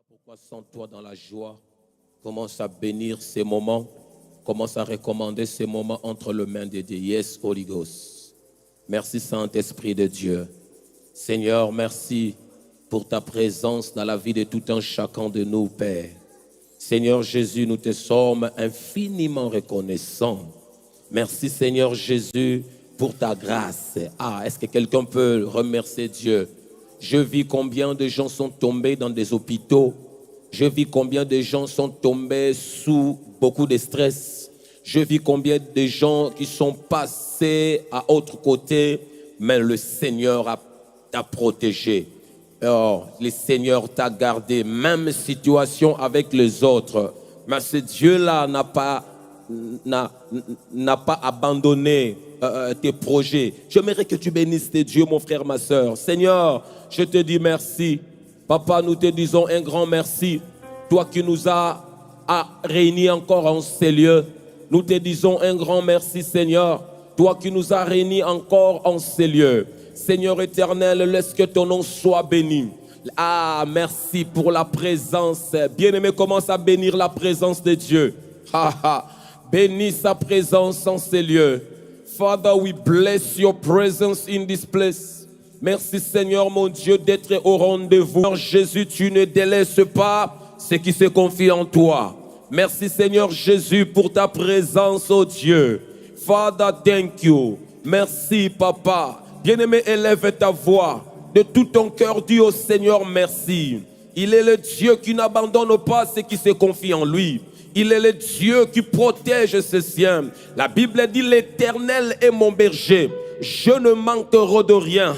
Pourquoi sens-toi dans la joie? Commence à bénir ces moments. Commence à recommander ces moments entre les mains de Dieu. Yes, Holy Ghost. Merci, Saint-Esprit de Dieu. Seigneur, merci pour ta présence dans la vie de tout un chacun de nous, Père. Seigneur Jésus, nous te sommes infiniment reconnaissants. Merci, Seigneur Jésus, pour ta grâce. Est-ce que quelqu'un peut remercier Dieu? Je vis combien de gens sont tombés dans des hôpitaux. Je vis combien de gens sont tombés sous beaucoup de stress. Je vis combien de gens qui sont passés à autre côté, mais le Seigneur t'a protégé. Oh, le Seigneur t'a gardé, même situation avec les autres. Mais ce Dieu-là n'a pas abandonné tes projets. J'aimerais que tu bénisses tes dieux, mon frère, ma soeur. Seigneur, je te dis merci. Papa, nous te disons un grand merci. Toi qui nous as réunis encore en ces lieux, nous te disons un grand merci, Seigneur. Toi qui nous as réunis encore en ces lieux. Seigneur éternel, laisse que ton nom soit béni. Merci pour la présence. Bien-aimé, commence à bénir la présence de Dieu. Bénis sa présence en ces lieux. Father, we bless your presence in this place. Merci Seigneur mon Dieu d'être au rendez-vous. Jésus, tu ne délaisses pas ceux qui se confient en toi. Merci Seigneur Jésus pour ta présence, oh Dieu. Father, thank you. Merci Papa. Bien-aimé, élève ta voix. De tout ton cœur, dis au Seigneur merci. Il est le Dieu qui n'abandonne pas ceux qui se confient en lui. Il est le Dieu qui protège ses siens. La Bible dit l'Éternel est mon berger. Je ne manquerai de rien.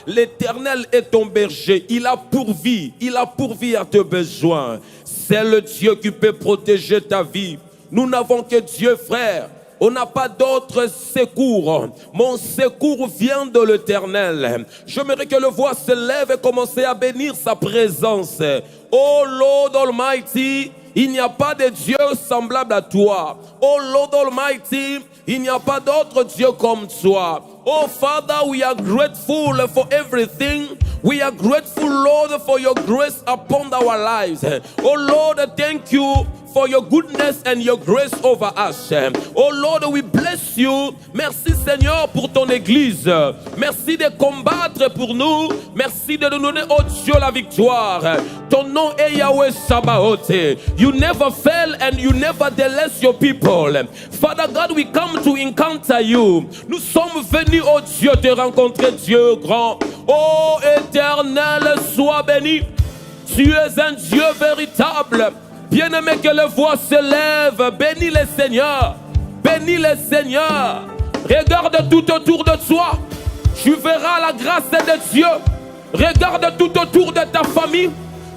L'Éternel est ton berger. Il a pourvu à tes besoins. C'est le Dieu qui peut protéger ta vie. Nous n'avons que Dieu, frère. On n'a pas d'autre secours. Mon secours vient de l'Éternel. J'aimerais que le voix se lève et commence à bénir sa présence. Oh Lord Almighty, il n'y a pas de Dieu semblable à toi. Oh Lord Almighty, il n'y a pas d'autre Dieu comme toi. Oh Father, we are grateful for everything. We are grateful, Lord, for your grace upon our lives. Oh Lord, thank you for your goodness and your grace over us. Oh Lord, we bless you. Merci Seigneur pour ton église. Merci de combattre pour nous. Merci de nous donner, oh Dieu, la victoire. Ton nom est Yahweh Sabaoth. You never fail and you never délaisse your people. Father God, we come to encounter you. Nous sommes venus, oh Dieu, te rencontrer, Dieu grand. Oh éternel, sois béni. Tu es un Dieu véritable. Bien-aimé, que les voix se lèvent. Bénis le Seigneur. Bénis le Seigneur. Regarde tout autour de toi. Tu verras la grâce de Dieu. Regarde tout autour de ta famille.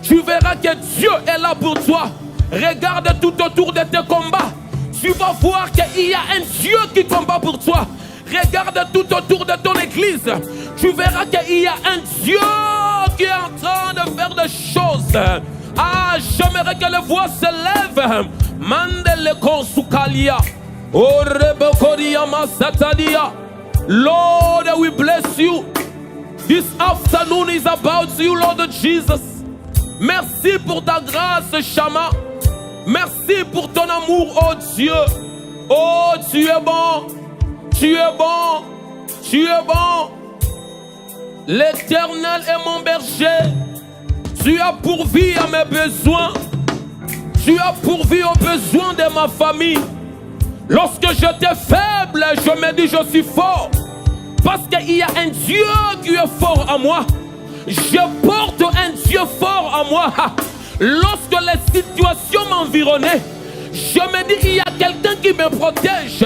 Tu verras que Dieu est là pour toi. Regarde tout autour de tes combats. Tu vas voir qu'il y a un Dieu qui combat pour toi. Regarde tout autour de ton église. Tu verras qu'il y a un Dieu qui est en train de faire des choses. J'aimerais que les voix se lèvent. Mandele konsukalia. Orebokoria masatadia. Lord, we bless you. This afternoon is about you, Lord Jesus. Merci pour ta grâce, Shama. Merci pour ton amour, oh Dieu. Oh, tu es bon. Tu es bon. Tu es bon. L'Éternel est mon berger. Tu as pourvu à mes besoins. Tu as pourvu aux besoins de ma famille. Lorsque j'étais faible, je me dis je suis fort. Parce qu'il y a un Dieu qui est fort en moi. Je porte un Dieu fort en moi. Lorsque les situations m'environnaient, je me dis il y a quelqu'un qui me protège.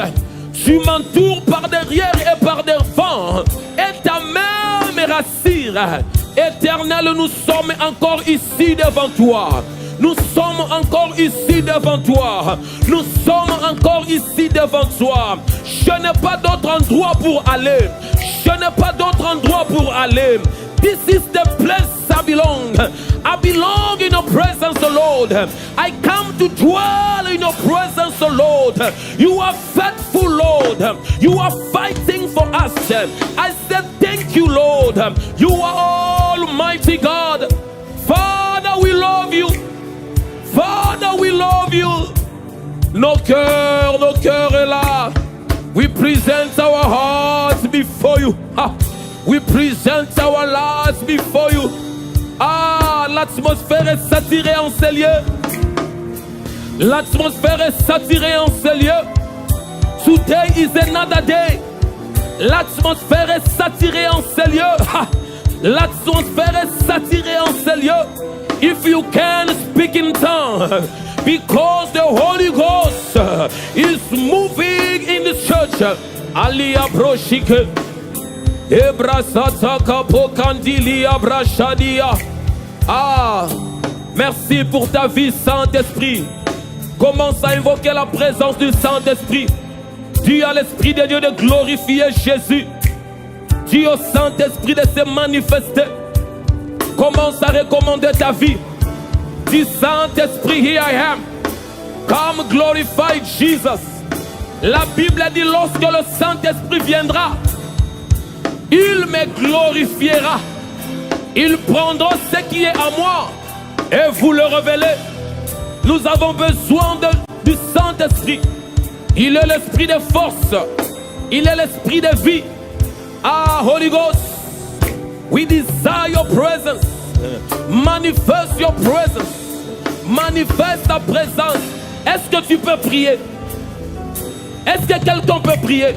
Tu m'entoures par derrière et par devant. Et ta main me rassure. Éternel, nous sommes encore ici devant toi. Nous sommes encore ici devant toi. Nous sommes encore ici devant toi. Je n'ai pas d'autre endroit pour aller. Je n'ai pas d'autre endroit pour aller. This is the place I belong. I belong in your presence, Lord. I come to dwell in your presence, Lord. You are faithful, Lord. You are fighting for us. I said thank you, Lord. You are Almighty God. Father, we love you. Father, we love you. Nos cœurs est là. We present our hearts before you. We present our lives before you. L'atmosphère est saturée en ces lieux. L'atmosphère est saturée en ces lieux. Today is another day. L'atmosphère est saturée en ces lieux. L'atmosphère est saturée en ces lieux. If you can speak in tongues, because the Holy Ghost is moving in the church. Alia broshike, ebrasata kapo kandilia brashadia. Merci pour ta vie, Saint-Esprit. Commence à invoquer la présence du Saint-Esprit. Dis à l'Esprit de Dieu de glorifier Jésus. Dis au Saint-Esprit de se manifester. Commence à recommander ta vie. Dis Saint-Esprit, here I am. Come glorify Jesus. La Bible dit lorsque le Saint-Esprit viendra, il me glorifiera. Il prendra ce qui est à moi et vous le révélez. Nous avons besoin du Saint-Esprit. Il est l'esprit de force. Il est l'esprit de vie. Holy Ghost, we desire your presence. Manifeste your presence. Manifeste ta présence. Est-ce que tu peux prier? Est-ce que quelqu'un peut prier?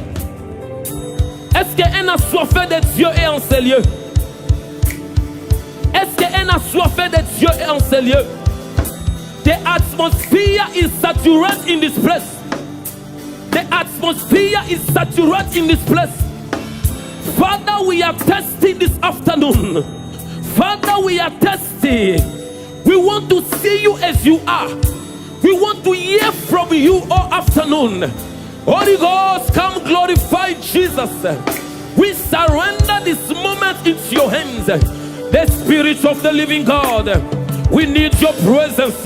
Est-ce qu'un assoiffé de Dieu est en ces lieux? Est-ce qu'un assoiffé de Dieu est en ces lieux? The atmosphere is saturated in this place. The atmosphere is saturated in this place. Father, we are thirsty this afternoon. Father, we are thirsty. We want to see you as you are. We want to hear from you all afternoon. Holy Ghost, come glorify Jesus. We surrender this moment into your hands. The Spirit of the living God, we need your presence.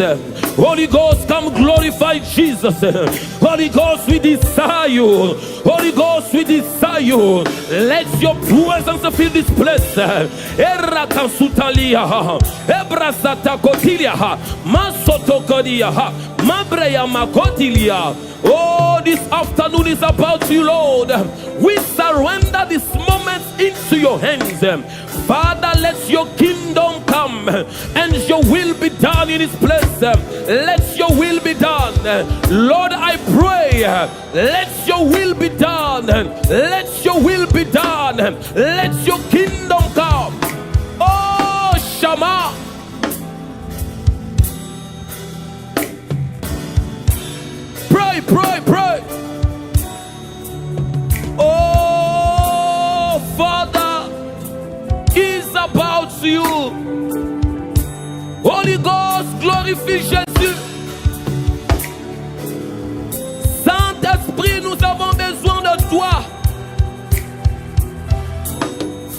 Holy Ghost, come glorify Jesus. Holy Ghost, we desire you. Holy Ghost, we desire you. Let your presence fill this place. Erakasutalia, Ebrasata Kotilia, Masotokodia, Mabreya Makotilia. Oh, this afternoon is about you, Lord. We surrender this moment into your hands. Father, let your kingdom come and your will be done in this place. Let your will be done. Lord, I pray, let your will be done. Let your will be done. Let your kingdom come. Oh, Shama. Pray, pray, pray. Oh, Father, it's about you. Holy Ghost, glorifie Jésus. Saint-Esprit, nous avons besoin de toi.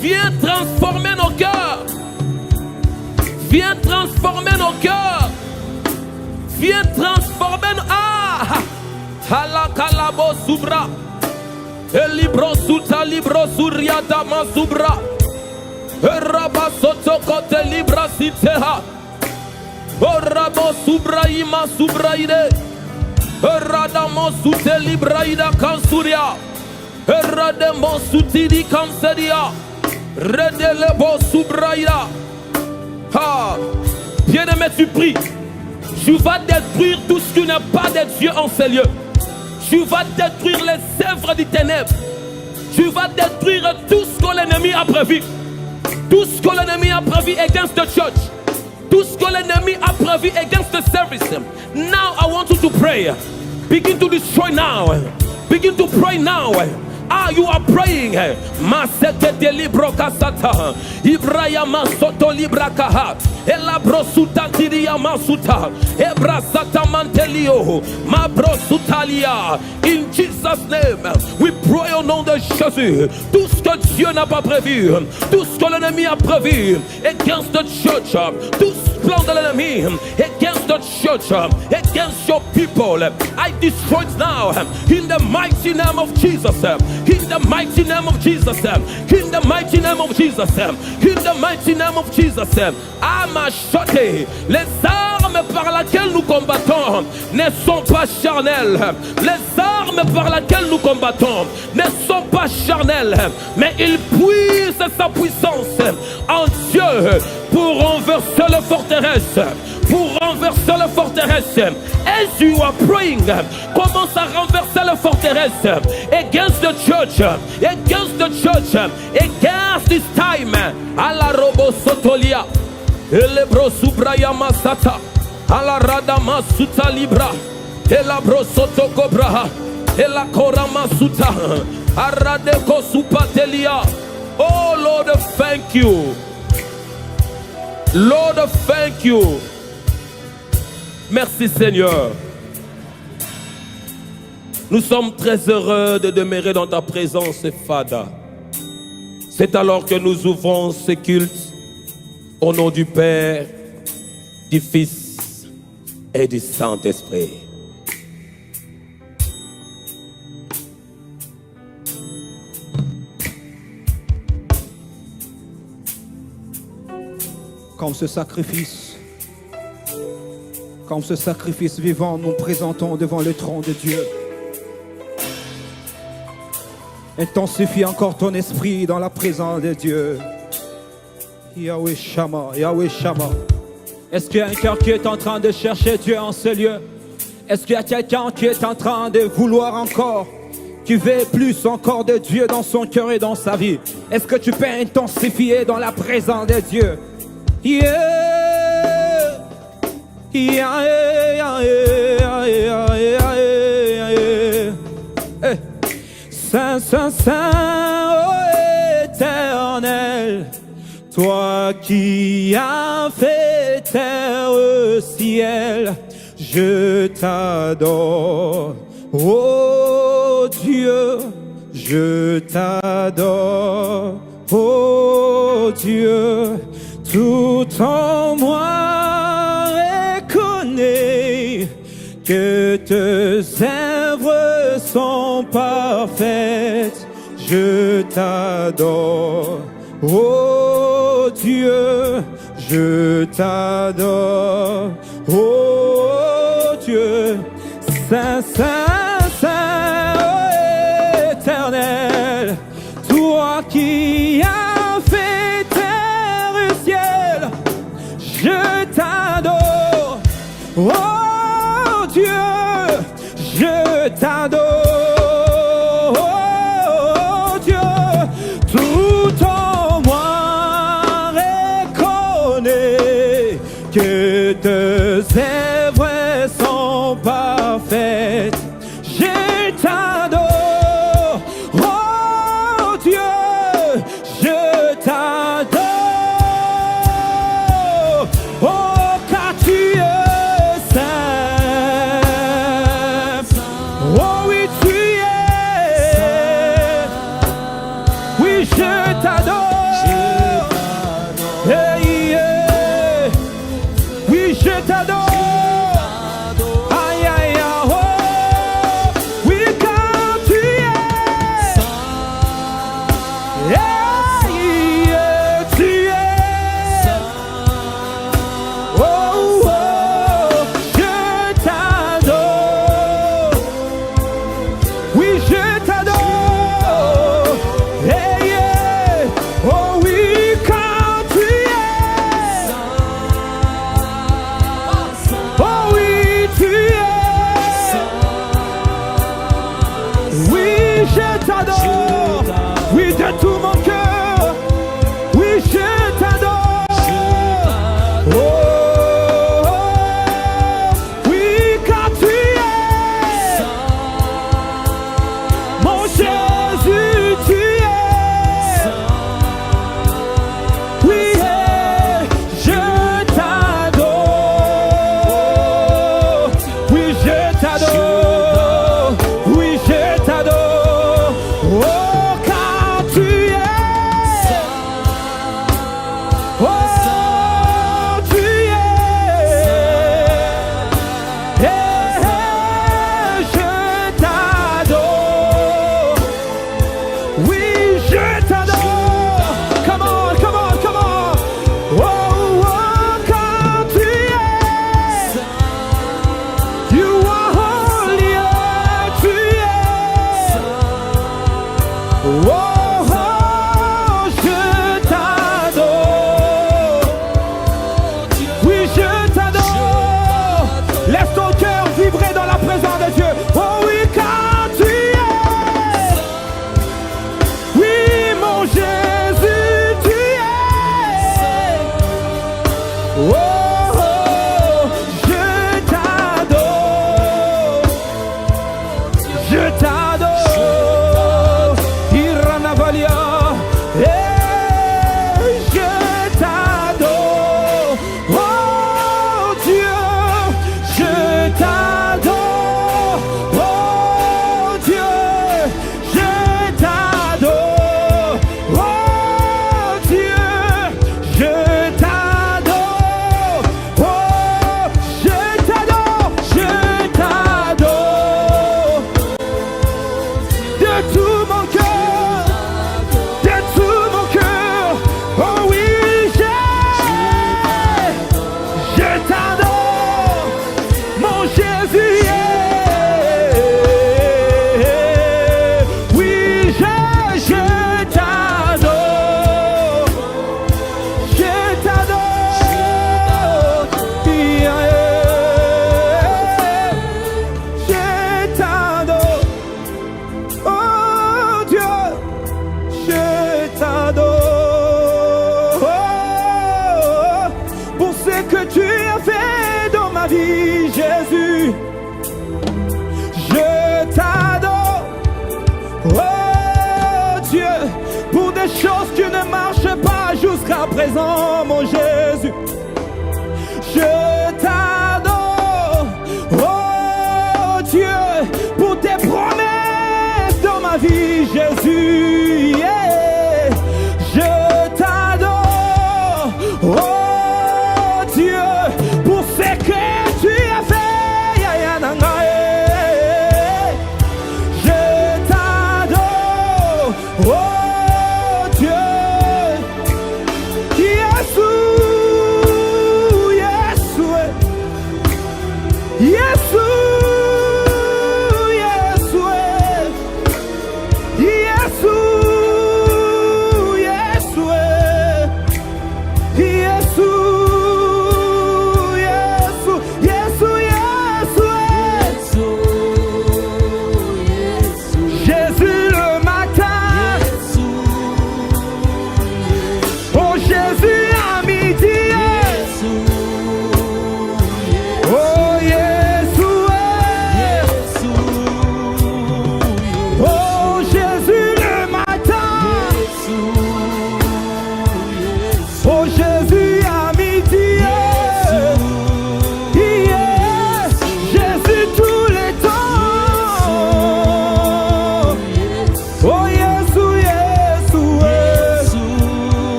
Viens transformer nos cœurs. Viens transformer nos cœurs. Viens transformer nos... Halakalabo subra. Elibro suta libro suriata masubra. Eraba soto kote libra siteha. Orabo subra ima subraide. Eradamo sute libra ida kansuria. Erademo sutidi kanseria. Redelebo subraida. Bien-aimé, tu pries. Tu vas détruire tout ce qui n'est pas de Dieu en ces lieux. Tu vas détruire les œuvres du ténèbre. Tu vas détruire tout ce que l'ennemi a prévu. Tout ce que l'ennemi a prévu against the church. Tout ce que l'ennemi a prévu against the service. Now I want you to pray. Begin to destroy now. Begin to pray now. You are praying. Masete de libro kasata. Ibraya masoto libra kaha. Ela brosuta tiria masuta. Ebra sata mantelio. Ma brosutalia. In Jesus' name, we pray au nom de Jésus. Tout ce que Dieu n'a pas prévu, tout ce que l'ennemi a prévu against the church, tout ce plan de l'ennemi against the church, against your people, I destroy it now in the mighty name of Jesus. In the mighty name of Jesus. In the mighty name of Jesus. In the mighty name of Jesus. Amachote, les armes armes par lesquelles nous combattons ne sont pas charnelles. Les armes par lesquelles nous combattons ne sont pas charnelles, mais ils puisent sa puissance en Dieu pour renverser les forteresses. Pour renverser les forteresses. As you are praying, commence à renverser les forteresses against the church, against this time. Ala robo sotolia, elebro subraya masata, ala rada masuta libra, elabro soto cobra, ela kora masuta, aradeko supatelia. Oh Lord, thank you. Lord, thank you. Merci Seigneur. Nous sommes très heureux de demeurer dans ta présence, Fada. C'est alors que nous ouvrons ce culte au nom du Père, du Fils et du Saint-Esprit. Comme ce sacrifice vivant, nous présentons devant le trône de Dieu. Intensifie encore ton esprit dans la présence de Dieu. Yahweh Shama, Yahweh Shama. Est-ce qu'il y a un cœur qui est en train de chercher Dieu en ce lieu? Est-ce qu'il y a quelqu'un qui est en train de vouloir encore, qui veut plus encore de Dieu dans son cœur et dans sa vie? Est-ce que tu peux intensifier dans la présence de Dieu? Yeah, yeah, yeah, yeah, yeah, yeah, yeah. Hey. Saint, Saint, Saint, oh Éternel, toi qui as fait terre et ciel, je t'adore. Oh Dieu, je t'adore. Oh Dieu, tout en moi reconnaît que tes œuvres sont parfaites. Je t'adore. Oh Dieu, je t'adore. Oh Dieu, Saint, Saint, Saint, oh Éternel, toi qui as fait terre et ciel, je t'adore. Oh Dieu, je t'adore. Oh Dieu, tout en moi reconnaît que tes œuvres sont parfaites. Je t'adore. Oh Dieu, je t'adore. Oh, car tu es saint. Oh oui, tu es. Oui, je t'adore. Hey, yeah. Oui, je t'adore. Aïe, aïe, aïe, oh. Oui, car tu es. Hey, yeah, tu es. Oh, oh, je t'adore. Oui, je t'adore. Hey, yeah. Oh oui, quand tu es. Oh oui, tu es. Oui, je t'adore. Oui, de tout mon cœur. Oui, je t'adore. Oh, oui, quand tu es. Mon Jésus, tu es. Oui, je t'adore. Oui, je t'adore. Oui, je t'adore. Oh, présent, mon Jésus. Je t'adore, oh Dieu, pour tes promesses dans ma vie, Jésus. Yeah. Je t'adore, oh Dieu, pour ce que tu as fait. Yeah, yeah, nah, nah, yeah. Je t'adore, oh Dieu.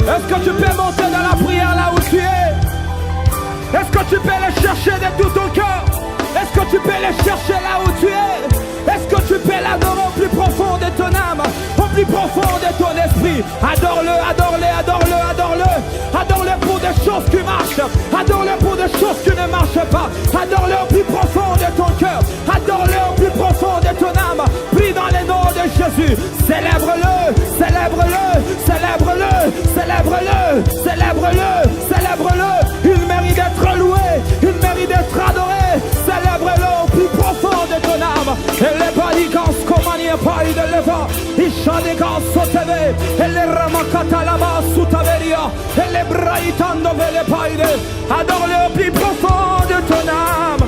Est-ce que tu peux monter dans la prière là où tu es? Est-ce que tu peux les chercher de tout ton cœur? Est-ce que tu peux les chercher là où tu es? Est-ce que tu peux l'adorer au plus profond de ton âme, au plus profond de ton esprit? Adore-le, adore-le, adore-le, adore-le. Adore-le pour des choses qui marchent. Adore-le pour des choses qui ne marchent pas. Adore-le au plus profond de ton cœur. Adore-le au plus profond de ton âme. Prie dans les noms de Jésus. Célèbre-le, célèbre-le, célèbre-le, célèbre-le, célèbre-le, célèbre-le. Il mérite d'être loué, il mérite d'être adoré. Célèbre-le au plus profond de ton âme. Et les baligans commanient pas de leva. Ils chantent des gants sautés. Et les ramakata là-bas sous ta veria. Et les braïtans de les païdes. Adore-le au plus profond de ton âme.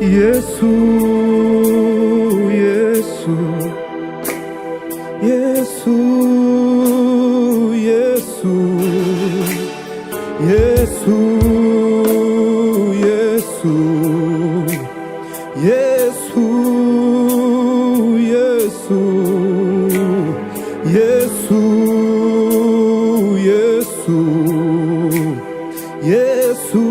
Yesu, Yesu, Yesu, Yesu, Yesu, Yesu, Yesu, Yesu, Yesu, Yesu, Yesu.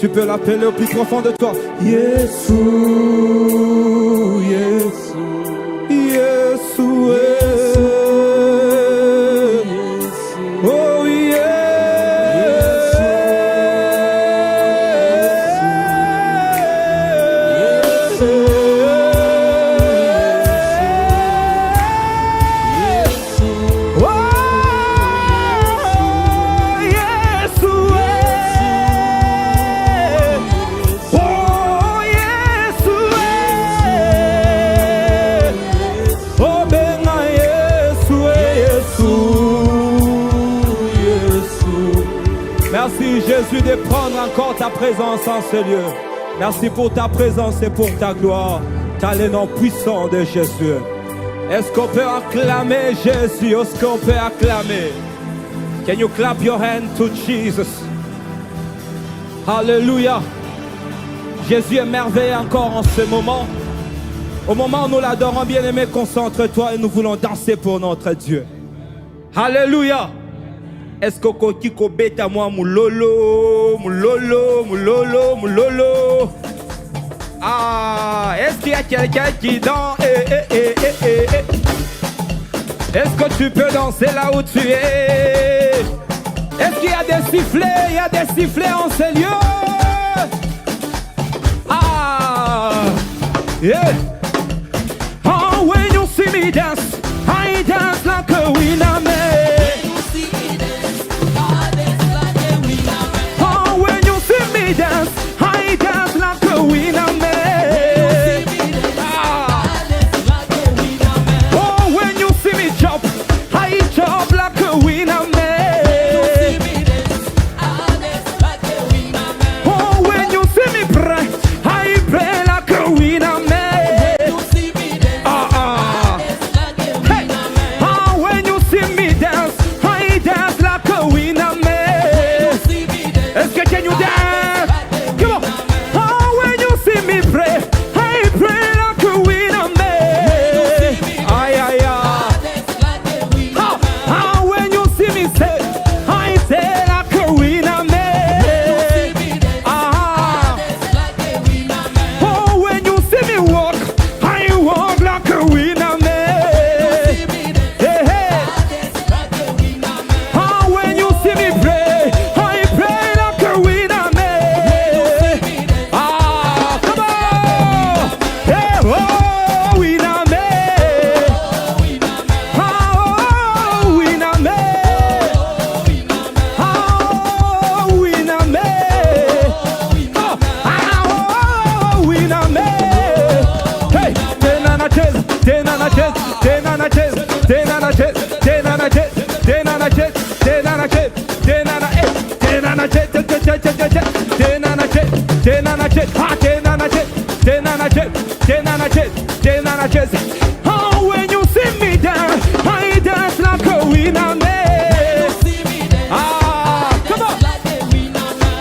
Tu peux l'appeler au plus profond de toi. Yesu, Yesu, Yesu, Yesu. Oh yeah. Merci Jésus de prendre encore ta présence en ce lieu. Merci pour ta présence et pour ta gloire. T'as le nom puissant de Jésus. Est-ce qu'on peut acclamer Jésus? Est-ce qu'on peut acclamer? Can you clap your hand to Jesus? Hallelujah. Jésus est merveilleux encore en ce moment. Au moment où nous l'adorons, bien-aimé, concentre-toi et nous voulons danser pour notre Dieu. Alléluia. Est-ce que Koko bête à moi, moulolo, moulolo, moulolo, moulolo? Ah, est-ce qu'il y a quelqu'un qui danse? Est-ce que tu peux danser là où tu es? Est-ce qu'il y a des sifflets? Il y a des sifflets en ce lieu. Ah, yeah. Oh, when you see me dance, I dance like a winner man. Oh, when you see me dance, I dance like a winner man. Oh, when you see me jump, I jump like a winner man. Oh, when you see me dance, I dance like a winner man. Ah, come on.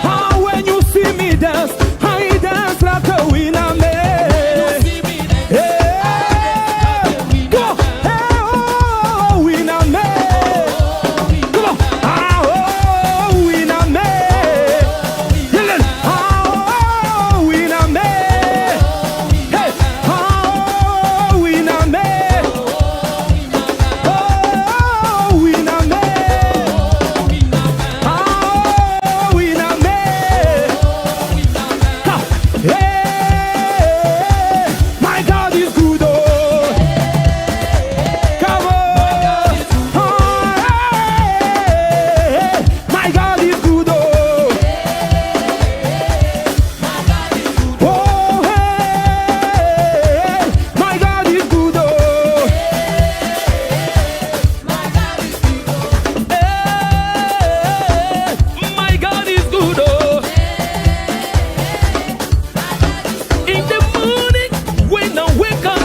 Oh, when you see me dance, I dance like a winner man. Hey, go, hey, oh, winner man. Come on, ah, oh, winner man. Ah, oh, winner man. Hey, ah, oh, winner man. Oh, winner man. Ah, oh, winner man. Ha, hey, my God is good, oh. Come on. Oh, hey, my God is good, oh. Oh, hey, my God is good, oh. Hey, my God is good, oh. In the morning when I wake up,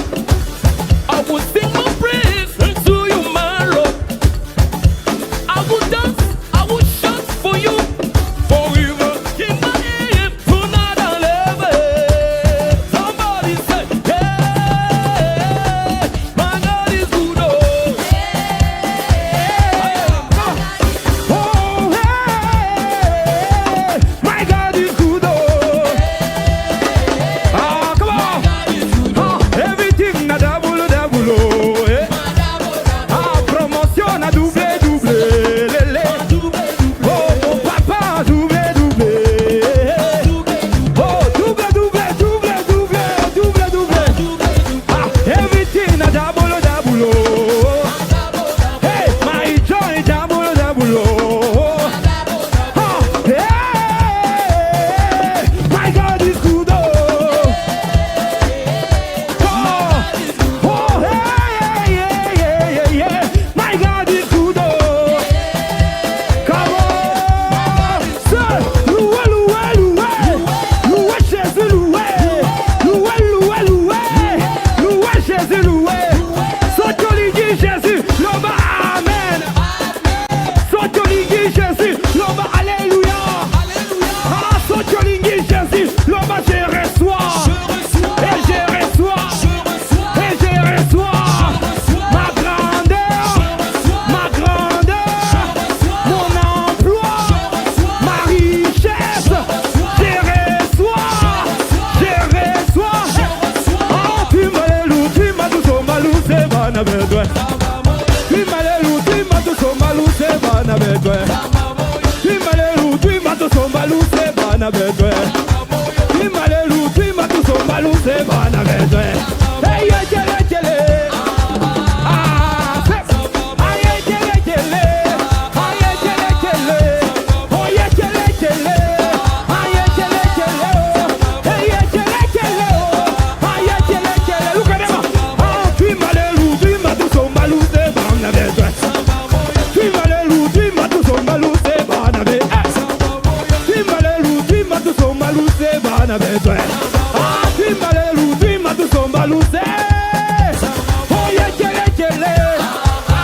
I will sing my praise unto you, my Lord. I will dance, I will shout for you forever. In my AM, tonight I'll ever. Somebody say, hey, my God is good, oh. Oh, hey, my God is good, oh. Ah, come on. Ah, everything na double, double, oh. Eh. Ah, promotion a double, double, lele. Oh, mon papa double, double. Oh, double, double, double, double, double, double. Ah, everything na double, double, oh. Hey, my joy double, double, oh. Ah, hey, my God is good, oh. Oh, hey, yeah. My God is good, oh. Come on. Say, loué, loué, loué. Loué Jésus, loué. Loué, loué, loué. Loué Jésus, loué. Sotoligui Jésus, l'homme, amen. Sotoligui Jésus, l'homme, alléluia. Ah, Sotoligui Jésus, l'homme, je reçois. Et je reçois. Et je reçois ma grandeur, mon emploi, ma richesse. Je reçois. Oh, tu m'as loué, tu m'as tout son malou, c'est bon avec toi. Tu m'as loué, tu m'as tout son malou, c'est bon avec toi. Tu m'as loué, tu m'as tout son malou, c'est bon avec toi. Tu m'as loué, tu m'as tout son malou, c'est bon avec toi. Hey, yeah, yeah, yeah, yeah. Ah, c'est- ah, yeah, yeah, yeah, yeah. Ah, yeah, yeah, yeah, yeah. Oh, yeah, yeah, yeah, yeah. Ah, yeah, yeah, yeah, yeah. Hey, yeah, yeah, yeah, yeah. Ah, yeah, yeah, yeah, yeah. Look at them. Ah, tu m'as loué, tu m'as tout son malou, c'est bon avec toi. Tu m'as loué, tu m'as tout son malou, c'est bon avec toi. Tu m'as loué, tu m'as tout son malou, c'est bon avec toi. Ah, tu m'as loué, tu m'as tout son malou, c'est. Oh, yeah, yeah, yeah, yeah. Ah,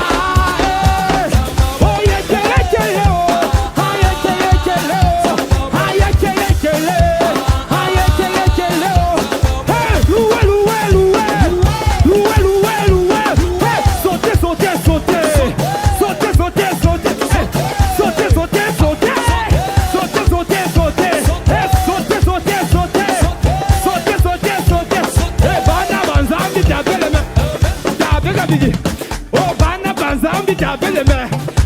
eh. Oh, yeah, yeah, yeah, yeah. Ah, yeah, yeah, yeah, yeah. Ah, yeah, yeah, yeah, yeah. Ah, yeah, yeah, yeah, yeah. Hey, loué, loué, loué. Loué, loué, loué. Hey, sautez, sautez, sautez. Sautez, sautez, sautez. Hey, sautez, sautez, sautez. Sautez, sautez, sautez. Hey, sautez, sautez, sautez. Sautez, sautez, sautez. Hey, bana banzambi t'appelle me. T'avec Abidi. Oh, bana banzambi t'appelle me.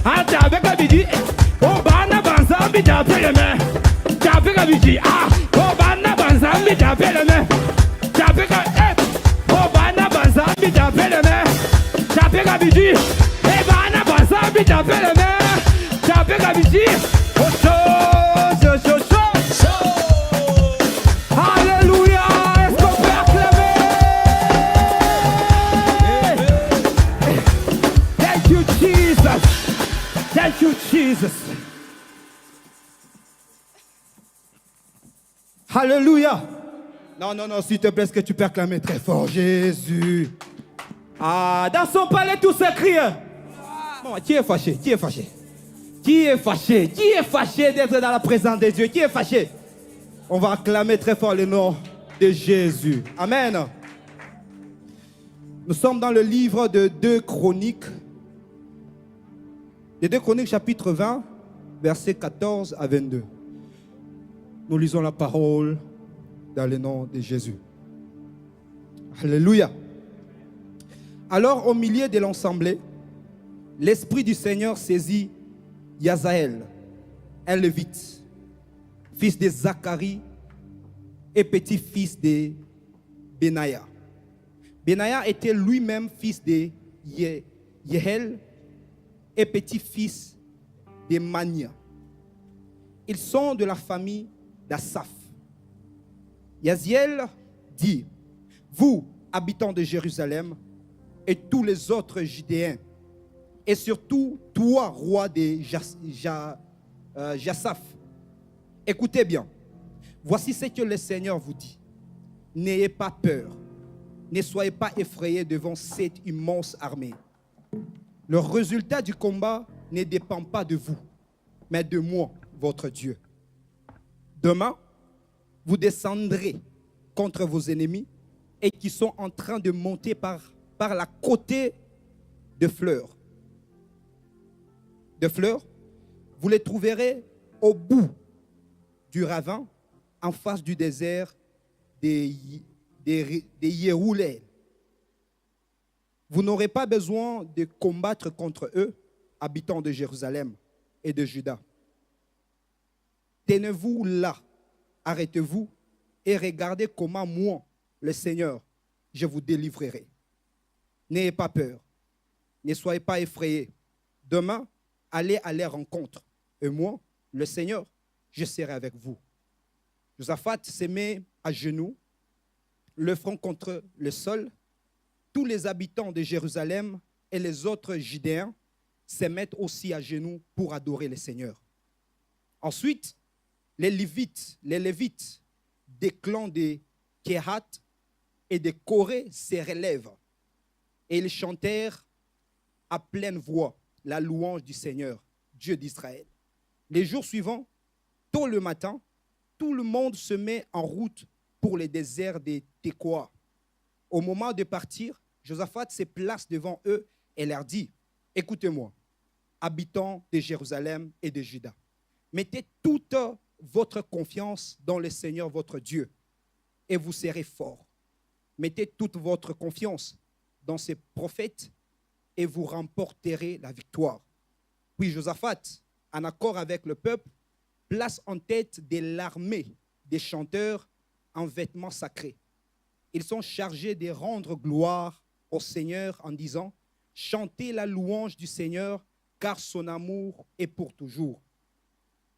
Ah, t'avec Abidi. Oh, bana banzambi t'appelle me. T'avec Abidi. Ah, oh, bana banzambi t'appelle me. T'avec Abidi. Oh, bana banzambi t'appelle me. T'avec Abidi. Hey, bana banzambi t'appelle me. T'avec Abidi. Oh, Alléluia. Est-ce qu'on peut acclamer? Thank you, Jesus. Thank you, Jesus. Hallelujah. Non, non, non, s'il te plaît, est-ce que tu peux acclamer très fort Jésus? Ah, dans son palais, tout se crie. Bon, qui est fâché? Qui est fâché? Qui est fâché? Qui est fâché d'être dans la présence de Dieu? Qui est fâché? On va acclamer très fort le nom de Jésus. Amen. Nous sommes dans le livre de 2 Chroniques. Les 2 Chroniques, chapitre 20, versets 14 à 22. Nous lisons la parole dans le nom de Jésus. Alléluia. Alors, au milieu de l'assemblée, l'Esprit du Seigneur saisit Yazaël, un lévite, fils de Zacharie et petit-fils de Benaïa. Benaïa était lui-même fils de Yehel et petit-fils de Mania. Ils sont de la famille d'Asaph. Yaziel dit, vous, habitants de Jérusalem, et tous les autres Judéens, et surtout toi, roi de Jassaph, écoutez bien, voici ce que le Seigneur vous dit. N'ayez pas peur, ne soyez pas effrayés devant cette immense armée. Le résultat du combat ne dépend pas de vous, mais de moi, votre Dieu. Demain, vous descendrez contre vos ennemis et qui sont en train de monter par la côté de Fleur. Vous les trouverez au bout du ravin, en face du désert des Yéroulais. Vous n'aurez pas besoin de combattre contre eux, habitants de Jérusalem et de Juda. Tenez-vous là, arrêtez-vous et regardez comment moi, le Seigneur, je vous délivrerai. N'ayez pas peur, ne soyez pas effrayés. Demain, allez à leur rencontre. Et moi, le Seigneur, je serai avec vous. Josaphat se met à genoux, le front contre le sol. Tous les habitants de Jérusalem et les autres Judéens se mettent aussi à genoux pour adorer le Seigneur. Ensuite, les Lévites des clans de Kehat et de Corée se relèvent et ils chantèrent à pleine voix la louange du Seigneur, Dieu d'Israël. Les jours suivants, tôt le matin, tout le monde se met en route pour le désert de Tekoa. Au moment de partir, Josaphat se place devant eux et leur dit, « Écoutez-moi, habitants de Jérusalem et de Juda, mettez toute votre confiance dans le Seigneur votre Dieu et vous serez forts. Mettez toute votre confiance dans ses prophètes et vous remporterez la victoire. » Puis Josaphat, en accord avec le peuple, place en tête de l'armée des chanteurs en vêtements sacrés. Ils sont chargés de rendre gloire au Seigneur en disant « Chantez la louange du Seigneur, car son amour est pour toujours. »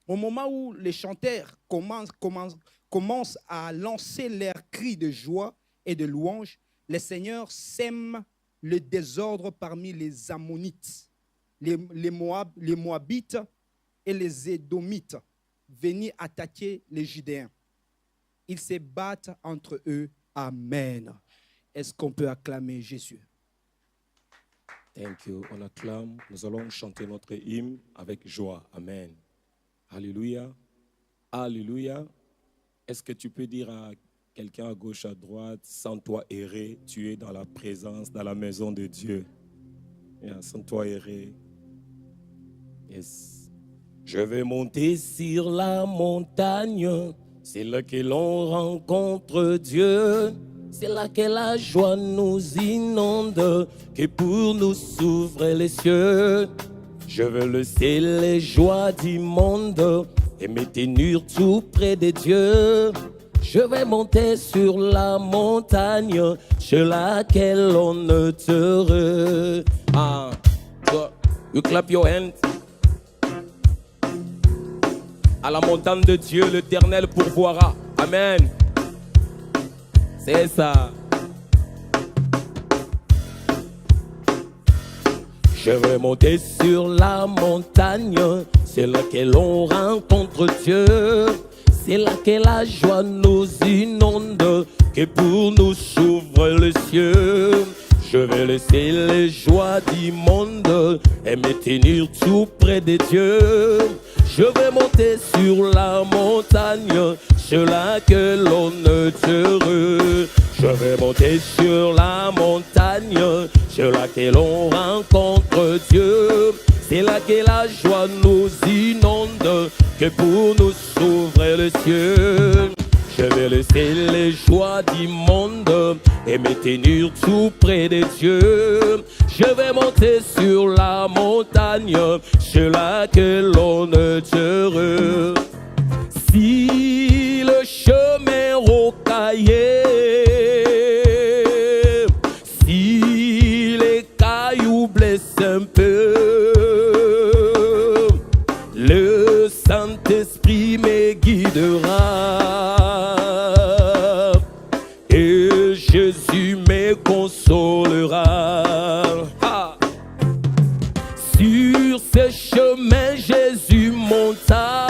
Au moment où les chanteurs commencent à lancer leurs cris de joie et de louange, le Seigneur sème le désordre parmi les Ammonites, les Moabites et les Édomites venus attaquer les Judéens. Ils se battent entre eux. Amen. Est-ce qu'on peut acclamer Jésus? Thank you. On acclame. Nous allons chanter notre hymne avec joie. Amen. Alléluia. Alléluia. Est-ce que tu peux dire à quelqu'un à gauche, à droite, sans toi errer, tu es dans la présence, dans la maison de Dieu. Yeah, sans toi errer. Yes. Je vais monter sur la montagne, c'est là que l'on rencontre Dieu. C'est là que la joie nous inonde, que pour nous s'ouvrent les cieux. Je veux laisser les joies du monde et me tenir tout près de Dieu. Je vais monter sur la montagne sur laquelle on est heureux. Ah, so you clap your hands. À la montagne de Dieu, l'Éternel pourvoira. Amen. C'est ça. Je vais monter sur la montagne, c'est là que l'on rencontre Dieu. C'est là que la joie nous inonde, que pour nous s'ouvre le cieux. Je vais laisser les joies du monde et me tenir tout près de Dieu. Je vais monter sur la montagne, sur laquelle l'on est heureux. Je vais monter sur la montagne, sur laquelle on rencontre Dieu. C'est là que la joie nous inonde, que pour nous s'ouvre le ciel. Je vais laisser les joies du monde et me tenir tout près de Dieu. Je vais monter sur la montagne, sur laquelle l'on est heureux. Si le chemin rocaillé, si les cailloux blessent un peu, le Saint-Esprit me guidera. Et Jésus me consolera. Ah. Sur ce chemin, Jésus monta.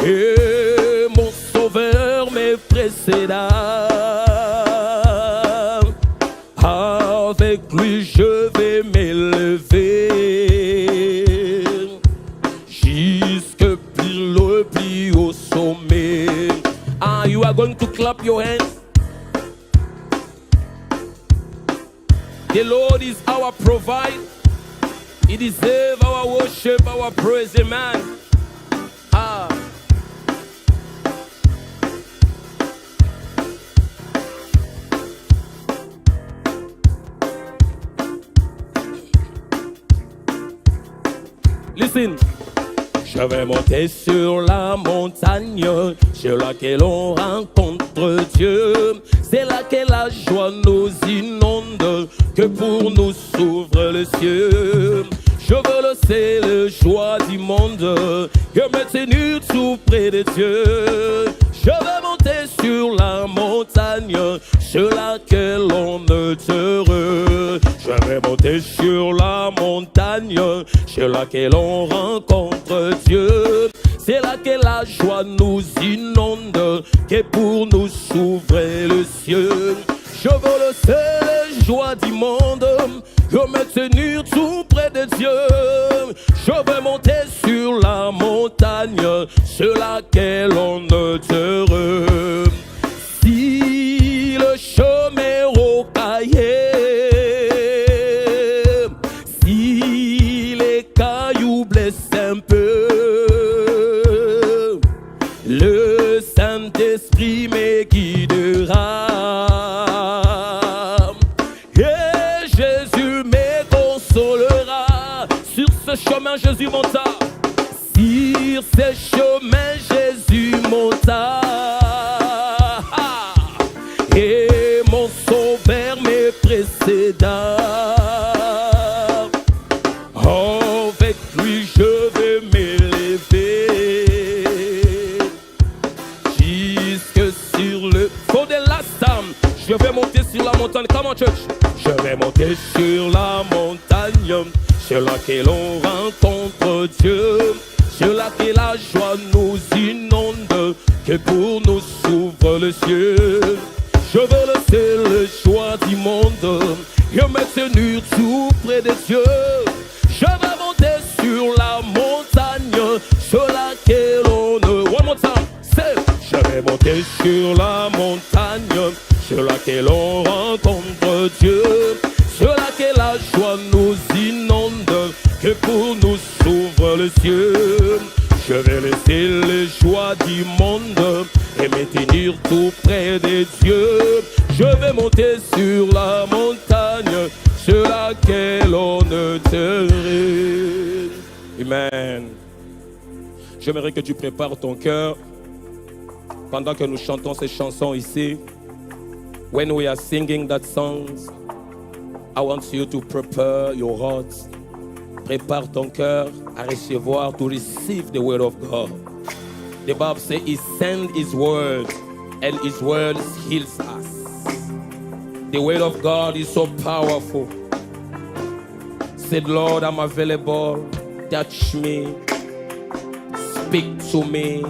Et mon Sauveur me précéda. Avec lui, je vais m'élever. Jusque plus au sommet. Ah, you are going to clap your hands. The Lord is our provider. He deserves our worship, our praise, amen. Ah. Listen. Je vais monter sur la montagne, sur laquelle on rencontre Dieu. C'est là que la joie nous inonde, que pour nous s'ouvre le ciel. Je veux laisser les joies du monde, que me tenir tout près de Dieu. Je vais monter sur la montagne, sur laquelle on est heureux. Je vais monter sur la montagne, sur laquelle on rencontre Dieu. C'est là que la joie nous inonde, que pour nous s'ouvre le ciel. Je veux laisser les joies du monde, que me tenir tout près de Dieu. Je vais monter sur la montagne, sur laquelle on est heureux. Si le chemin rocaillé, si les cailloux blessent un peu, le Saint-Esprit me guidera. Et Jésus me consolera. Sur ce chemin, Jésus monta. Sur ce chemin, Jésus monta. Et mon Sauveur me précéda. Avec lui, je vais m'élever. Jusque sur le fond de la Sam. Je vais monter sur la montagne. Come on, church. Je vais monter sur la montagne, sur laquelle on rencontre Dieu. Sur laquelle la joie nous inonde, que pour nous s'ouvre le ciel. Je veux laisser le choix du monde et me tenir tout près de Dieu. Je vais monter sur la montagne, sur laquelle on est. One more time, say. Je vais monter sur la montagne, sur laquelle on rencontre Dieu. Sur laquelle la joie nous inonde, que pour nous s'ouvre le ciel. Je vais laisser les joies du monde et me tenir tout près de Dieu. Je vais monter sur la montagne, sur laquelle on est heureux. Amen. J'aimerais que tu prépares ton cœur pendant que nous chantons ces chansons ici. When we are singing that songs, I want you to prepare your heart. Prépare ton cœur à recevoir, to receive the word of God. The Bible says He sent His word, and His word heals us. The word of God is so powerful. Said, Lord, I'm available. Touch me. speak to me.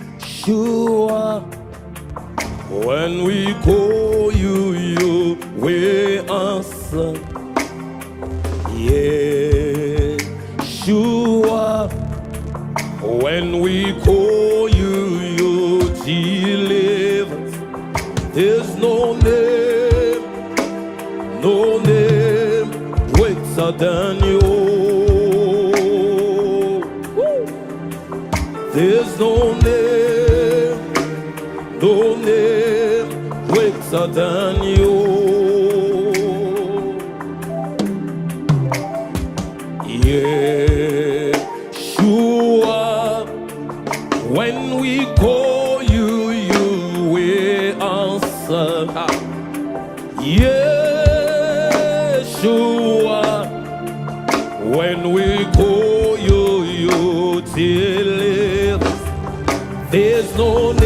Yeshua, when we call you, you will answer. Yeshua, when we call you, you deliver. There's no name greater than you. There's no name greater than you. Yeshua, when we call you, you will answer. Yeshua, when we call you, you deliver. There's no name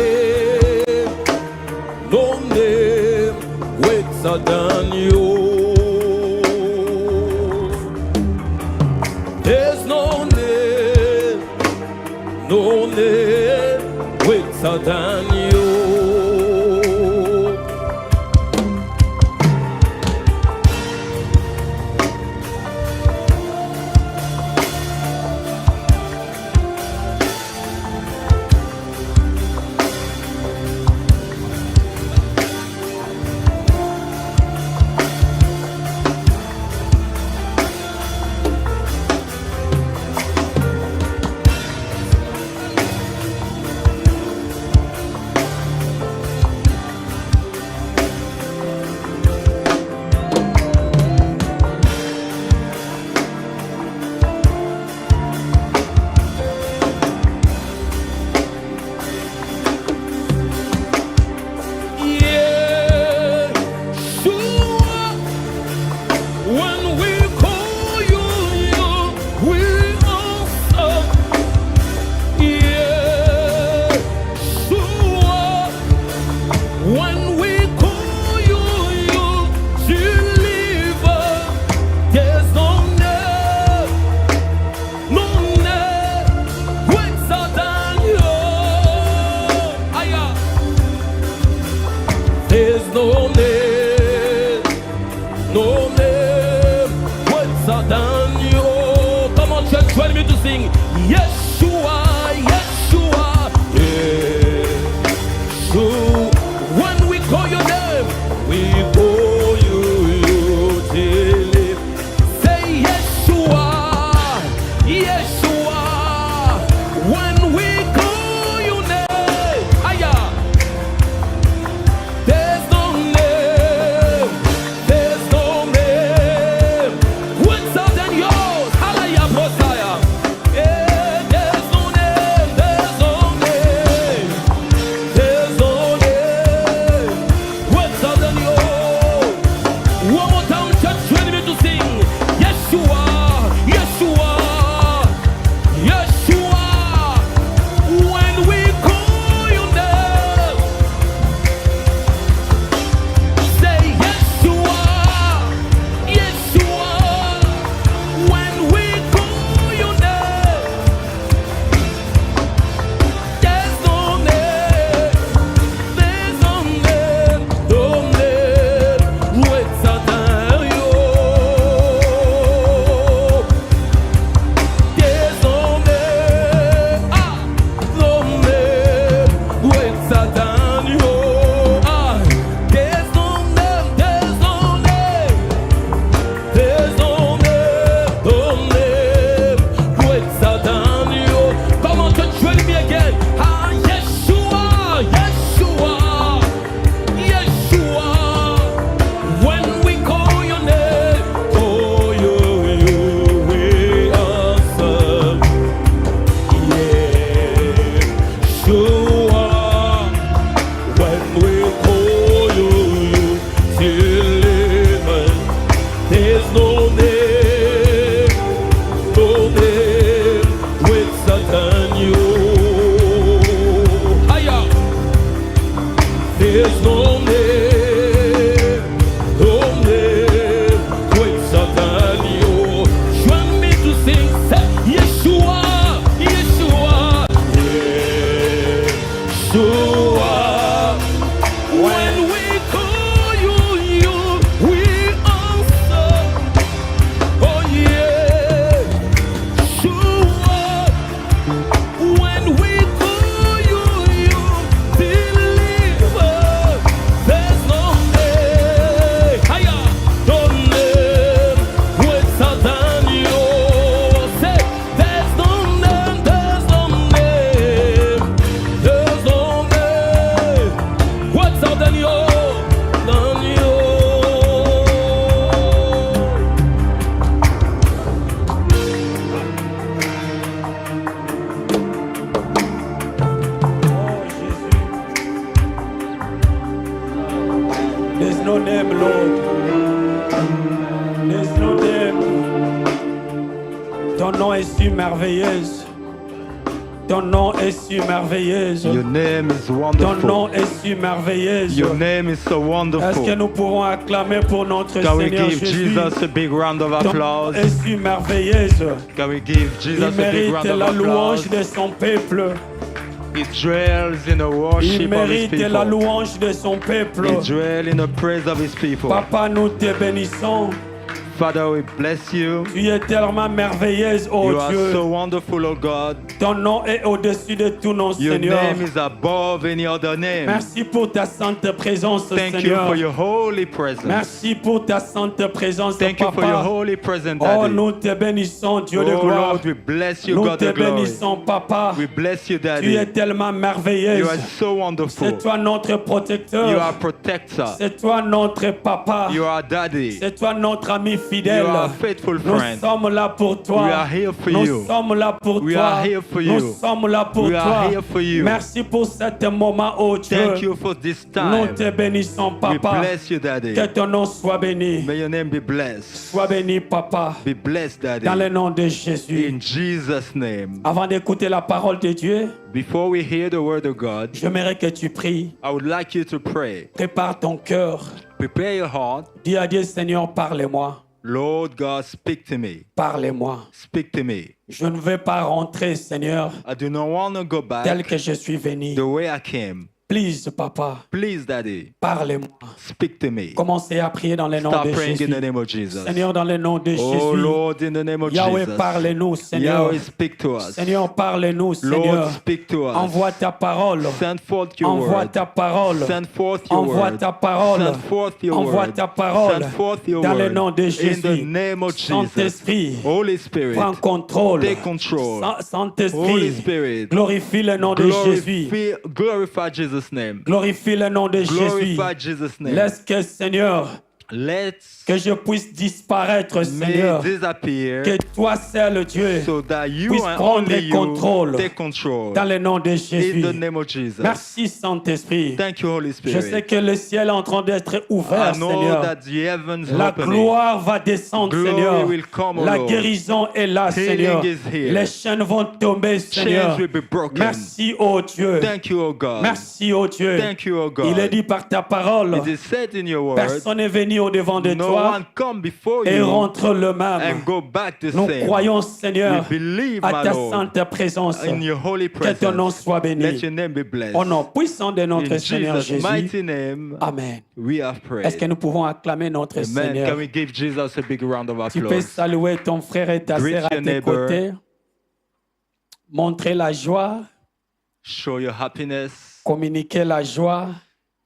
greater than you. There's no name greater than you. no name, Lord. There's no name. Ton nom est si merveilleuse. Ton nom est si merveilleuse. Your name is Ton wonderful. nom est si merveilleuse. Your name is so Est-ce que wonderful. nous pourrons acclamer pour notre Can we Seigneur give Jésus? Jesus a big round of Ton nom applause? est si merveilleuse. Can we give Il Jesus a big mérite round of la louange applause? de son peuple. He dwells in the Il worship of his mérite la people. louange de son peuple. He dwells in the praise of his people. Papa, nous te bénissons. Father, we bless you. Tu es tellement merveilleuse, oh You are Dieu. so wonderful, oh God. Ton nom est au-dessus de tout nom, Your Seigneur. name is above any other name. Merci pour ta sainte présence, Thank you Seigneur. for your holy presence. Merci pour ta sainte présence, Thank you for your Papa. holy presence, Oh, Daddy. nous te bénissons, Dieu de Oh gloire. Lord, we bless you, Nous God te of glory. bénissons, Papa. We bless you, Tu es Daddy. tellement You merveilleuse. are so wonderful. C'est toi notre You protecteur. are protector. C'est toi notre papa. You are Daddy. C'est toi notre ami fidèle. You are a faithful Nous friend. sommes là pour toi. We are here for Nous you. sommes là pour We toi. are here for you. Nous sommes là pour We are toi. here for you. Merci pour cet moment, oh Dieu. Thank you for this Nous time. te bénissons, We Papa. bless you, Daddy. Que ton nom soit béni. May your name be blessed. Sois béni, Papa. Be blessed, Daddy. Dans le nom de Jésus. In Jesus' name. Avant d'écouter la parole de Dieu, Before we hear the word of God, j'aimerais que tu pries. I would like you to pray. Prépare ton cœur. Prepare your heart. Dis à Dieu, Seigneur, parle-moi. Lord God, speak to me. Parle-moi. Speak to me. Je ne veux pas rentrer, Seigneur, I do not want to go tel back que je suis venu. the way I came. Please, Papa, Please, Daddy, parle-moi. speak to me. Commencez à prier dans le nom Start de praying in Jésus. the name of Jesus. Seigneur, dans le nom de Oh Jésus. Lord, in the name of Yahweh, Jesus. parle-nous, Seigneur. Yahweh, speak to us. Seigneur, parle-nous, Seigneur. Lord, speak to us. Envoie ta parole. Send forth your Envoie word. ta parole. Send forth your Envoie word. ta parole. Send forth your Envoie word. ta parole. Send forth your Dans le word. nom de In the Jésus. name of Jesus. Saint-Esprit, Holy Spirit, prends contrôle. take control. Holy Saint-Esprit, Spirit, glorifie le nom de Jésus. glorify Jesus' name. Glorifie le nom de Jésus. Glorify Jesus' name. Laisse que, Seigneur, Let's que je puisse disparaître, may Seigneur. disappear Que toi seul, Dieu, so that you puisse and prendre only contrôle you take control. dans le nom de In Jésus. the name of Jesus. Merci, Saint-Esprit. Thank you, Holy Je sais Spirit. que le ciel est en train d'être ouvert, I know Seigneur. that the heavens are La opening. gloire va descendre, Glory Seigneur. will come, O La Lord. guérison est là, Healing Seigneur. is here. Les chaînes vont tomber, Seigneur. Chains will be broken. Merci, oh Dieu. Thank you, O God. Merci, oh Dieu. Thank you, O God. Il est dit par ta parole. It is said in your word, Personne n'est venu au devant de no toi one come before et you rentre le and même. go back the Nous same. croyons, Seigneur, We believe, à my ta Lord, sainte présence. in your holy Que ton nom presence. soit béni. Let your name be blessed. Au nom puissant de notre In Seigneur Jesus' Jésus. mighty name, Amen. we have Est-ce que prayed. nous pouvons acclamer notre Amen. Seigneur? Can we give Jesus a big round of Tu peux applause? saluer ton frère et ta Greet sœur à your tes neighbor. côtés. Montrer la joie, Show your happiness. communiquer la joie,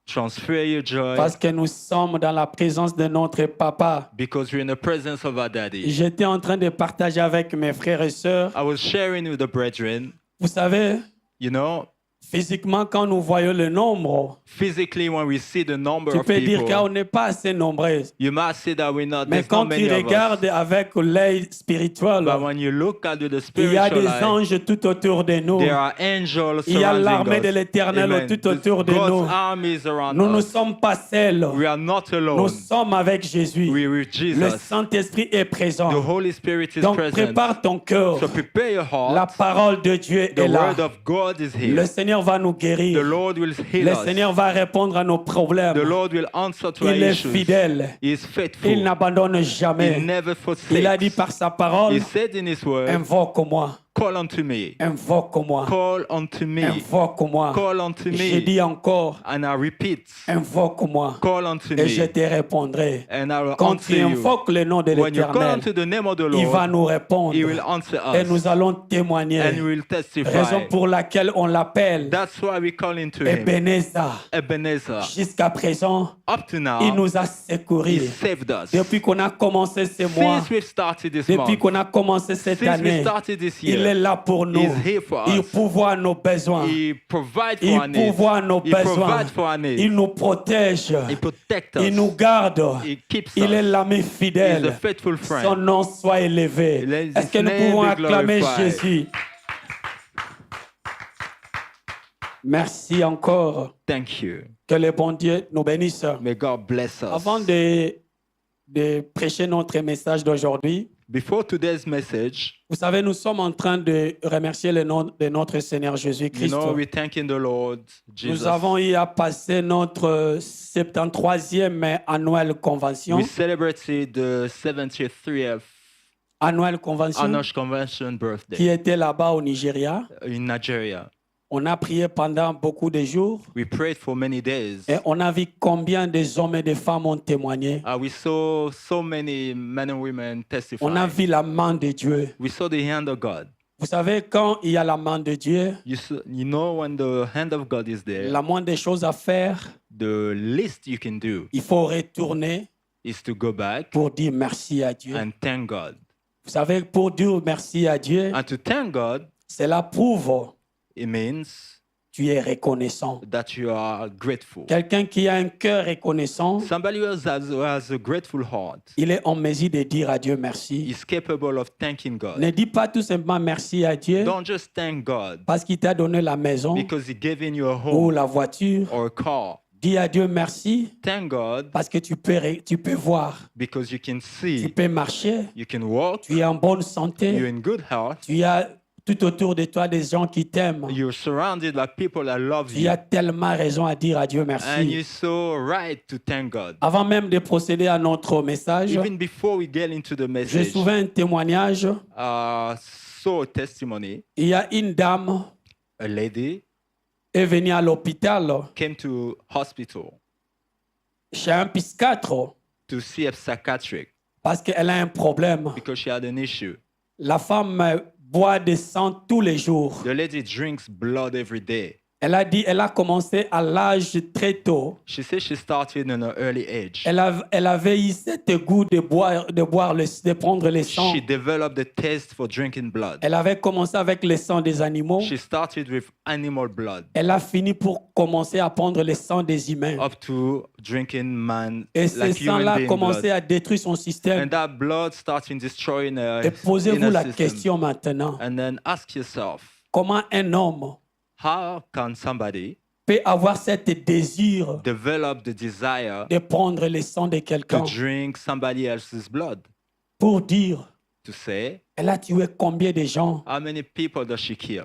Transfer your joy. parce que nous sommes dans la présence de notre Papa. Because we're in the presence of our daddy. J'étais en train de partager avec mes frères et sœurs. I was sharing with the brethren, Vous savez, you know, physiquement, quand nous voyons le nombre, physically when we see the number tu of peux dire qu'on people, n'est pas assez nombreux. you might say that we're not, Mais there's not quand many tu of us. regardes avec l'œil spirituel, But when you look at the il y a spiritual des eye, anges tout autour de nous. there are angels Il y a surrounding l'armée us. de l'Éternel Amen. tout autour de nous. God's army is around Nous ne us. sommes pas seuls. We are not Nous alone. sommes avec Jésus. We're with Le Jesus. Saint-Esprit est présent. The Holy Spirit is Donc present. prépare ton cœur. So prepare your La heart. parole de Dieu The est là. word of God is Le here. Seigneur va nous The guérir. Lord will heal Le us. Seigneur va répondre à nos problèmes. The Lord will answer to our Il est issues. fidèle. He is Il faithful. n'abandonne He jamais. never Il a dit forsakes. par sa parole, He said in His word, invoque-moi, call unto me. invoque-moi, Call unto me. invoque-moi. Call unto Je me. dis encore, And I repeat, invoque-moi call unto et je me. te répondrai. And I will Quand answer tu you. invoques le nom de When you call l'Éternel, unto the name of the il va Lord, nous répondre He will answer et us. nous allons And témoigner. we will Raison testify. pour laquelle on l'appelle That's why we call into Him. Ebenezer. Ebenezer. Jusqu'à présent, Up to now, il nous a He secourus. saved us. Depuis qu'on a commencé ce mois, Since we've started this depuis month, qu'on a commencé cette since we année, started this il est year, là pour nous. He's here for Il us. pourvoit nos besoins. He provides for Il our needs. pourvoit nos He besoins. provides for our needs. Il nous protège. He protects us. Il nous garde. He keeps Il est us. l'ami He is a fidèle. faithful Son friend. nom soit élevé. Let Est-ce que his nous name pouvons be acclamer glorified. Jésus? Merci encore. Thank you. Que le bon Dieu nous bénisse. May God bless us. Avant de prêcher notre message d'aujourd'hui, Before today's message, vous savez, nous sommes en train de remercier le nom de notre Seigneur you Jésus-Christ. know, we're thanking the Lord Jesus. Nous avons eu à passer notre 73e annuelle convention. We celebrated the 73th Annuelle convention Annual Convention qui birthday était là-bas au Nigeria. in Nigeria. On a prié pendant beaucoup de jours We prayed for many days. et on a vu combien des hommes et des femmes ont témoigné. We saw so many men and women testify. On a vu la main de Dieu. We saw the hand of God. Vous savez, quand il y a la main de Dieu, You know, when the hand of God is there, la moindre des choses à faire, the least you can do il faut retourner is to go back pour dire merci à Dieu. and thank God. Vous savez, pour dire merci à Dieu, And to thank God, cela prouve it means que tu es reconnaissant. that you are grateful. Quelqu'un qui a un cœur reconnaissant, Somebody who has a grateful heart il est en mesure de dire à Dieu merci. is capable of thanking God. Ne dis pas tout simplement merci à Dieu Don't just thank God parce qu'il t'a donné la maison because He gave you a ou home la voiture. or a car. Dis à Dieu merci Thank God parce que tu peux voir, because you can tu see, peux marcher, you can walk, tu es en bonne you're santé, in good health, tu as tout autour de toi des gens qui t'aiment. you're surrounded by people that love Tu you, as tellement raison à dire à Dieu and merci. you're so right to thank God. Avant même de procéder à notre message, Even before we get into the je message, souvais un témoignage. saw a testimony. Il y a une dame A lady est venue à l'hôpital came to hospital chez un psychiatre to see a psychiatric parce qu'elle a un problème. because she had an issue. La femme boit du sang tous les jours. The lady drinks blood every day. Elle a commencé à l'âge très tôt. She says she started in an early age. Elle avait eu cet goût de prendre le sang. She developed the taste for drinking blood. Elle avait commencé avec le sang des animaux. She started with animal blood Elle a fini pour commencer à prendre le sang des humains. up to drinking man Et ce like human sang-là a being commencé blood. à détruire son système. And that blood starting destroying Et her posez-vous inner la system. question maintenant. And then ask yourself, Comment un homme how can somebody peut avoir cet désir develop the desire de prendre le sang de to quelqu'un drink somebody else's blood? pour dire, To say, elle a tué combien de gens? how many people does she kill?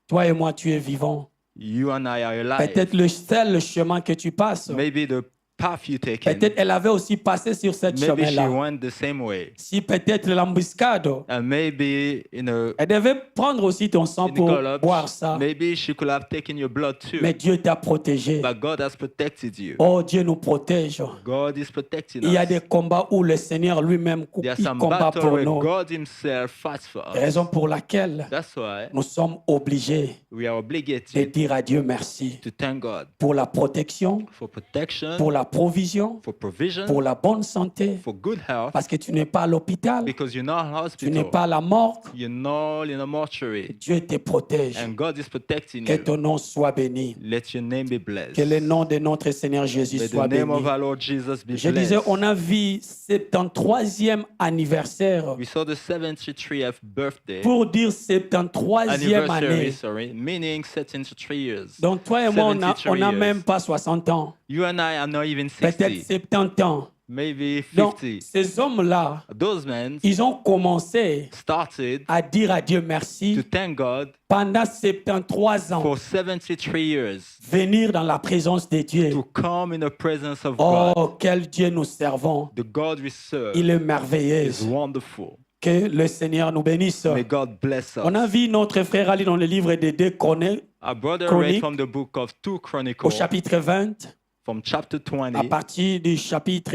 Toi et moi, tu es vivant. You and I are alive. Peut-être le seul chemin que tu passes. Maybe the path you taken. Peut-être elle avait aussi passé sur cette Maybe she chemin-là. went the same way. Si peut-être l'embuscade, And maybe in a elle devait prendre aussi ton sang pour boire ça. maybe she could have taken your blood too. Mais Dieu t'a protégé. But God has protected you. Oh, Dieu nous protège. God is protecting Il y a us. des combats où le Seigneur lui-même There are il some combat battles pour where nous. God Himself fights for us. Raison pour laquelle That's why nous sommes obligés we are de obligated dire à Dieu merci to thank God pour la protection, for protection, pour la provision, for provision, pour la bonne santé. for good health, Parce que tu n'es pas à l'hôpital, because you're not in tu n'es hospital, pas à la morgue. you're not in a mortuary, Dieu te protège. and God is protecting Que you. ton nom soit béni. Let your name be blessed. Que le nom de notre Seigneur Jésus May the soit name béni. of our Lord Jesus be Je disais, blessed. on a vu 73e anniversaire. We saw the 73th birthday Pour dire 73e anniversary, année. sorry, meaning 73 years. Donc toi et moi, on 73 n'a years. même pas 60 ans. You and I are not even Peut-être 60, 70 ans. maybe Donc 50. ces hommes-là, Those men ils ont commencé started à dire à Dieu to merci thank God pendant 73 ans. for 73 years Venir dans la présence de Dieu. to come in the presence of God. Oh, quel Dieu nous servons. The God we serve Il est is merveilleux. wonderful. Que le Seigneur nous bénisse. May God bless us. On a vu notre frère Ali dans le livre de 2 Chroniques Our brother Chroniques, read from the book of 2 au Chronicles, chapitre 20, from chapter 20, à partir du chapitre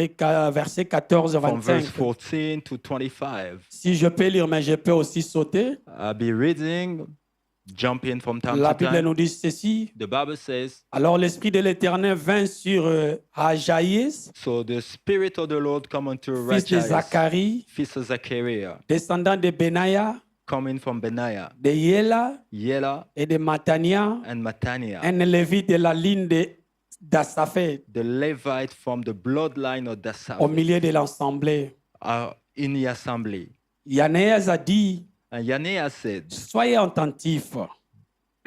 verset 14 à from verse 25. 14 to 25. Si je peux lire, mais je peux aussi sauter. I'll be reading, jumping from time La to Bible time. nous dit ceci. The Bible says, Alors l'Esprit de l'Éternel vint sur Ajaïs, so the Spirit of the Lord come unto fils de Rachias, Zacharie, fils of Zachariah, descendant de Benaya, coming from Benaiah, de Yela Yela, et de Matania, and Mattaniah, un lévite de la ligne d'Assaphet, the Levite from the bloodline of Dasaph, au milieu de l'assemblée. in the assembly. Yanaïs a dit, And Yanea said, soyez attentifs.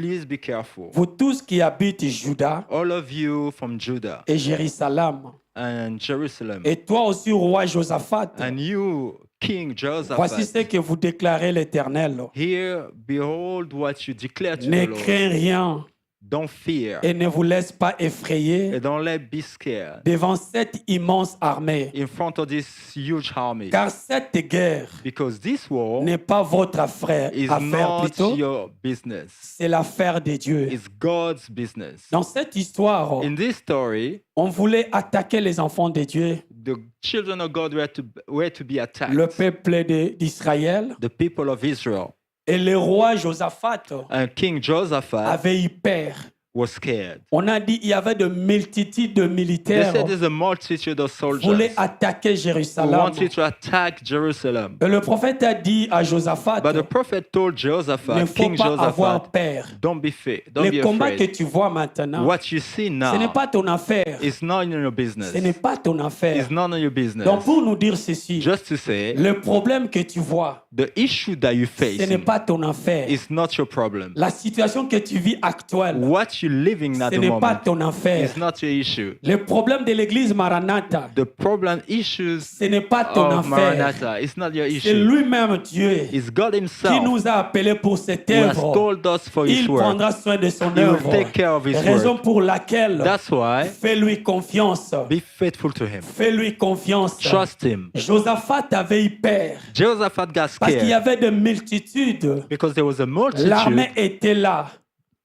please be careful. Vous tous qui habitez Juda All of you from Judah et Jérusalem, and Jerusalem, et toi aussi, roi Josaphat, and you, King voici ce Jehoshaphat, que vous déclarez l'Éternel. here, behold what you declare to Ne the Lord. crains rien Don't fear, et ne vous laisse pas effrayer and don't let be scared devant cette immense armée. in front of this huge army. Car cette guerre Because this war n'est pas votre affaire, is affaire plutôt, not your business. c'est l'affaire de Dieu. It's God's business. Dans cette histoire, In this story, on voulait attaquer les enfants de Dieu, the children of God were to be attacked. le peuple d'Israël, The people of Israel. et le roi Josaphat And King Jehoshaphat avait eu peur. was scared. On a dit qu'il y avait de multitudes de They militaires said there's a multitude of qui soldiers voulaient attaquer who Jérusalem. wanted to attack Jerusalem. Et le prophète a dit à Josaphat, But the prophet told ne Jehoshaphat, faut King pas avoir Jehoshaphat, peur. don't be don't Les be combats que afraid. tu vois maintenant, What you see ce n'est now pas ton affaire. is not in your business. Ce n'est pas ton affaire. It's none of your business. Donc pour nous dire ceci, Just to say, le problème que tu vois, the issue that you face ce n'est pas ton affaire. is not your problem. La situation que tu vis actuelle, What you're living at ce the n'est pas moment ton affaire. is not your issue. Le problème de l'église Maranatha, The problem issues ce n'est pas ton of affaire. Maranatha, it's not your C'est issue. lui-même Dieu It's God qui Himself nous a appelés pour cette who has œuvre. told us for His Il work. prendra soin de son He will œuvre. take care of His Raison work. pour laquelle That's why fais-lui confiance. be faithful to Him. Fais-lui confiance. Trust Him. Josaphat avait eu peur Jehoshaphat got parce qu'il y scared avait de multitudes. because there was a L'armée multitude était là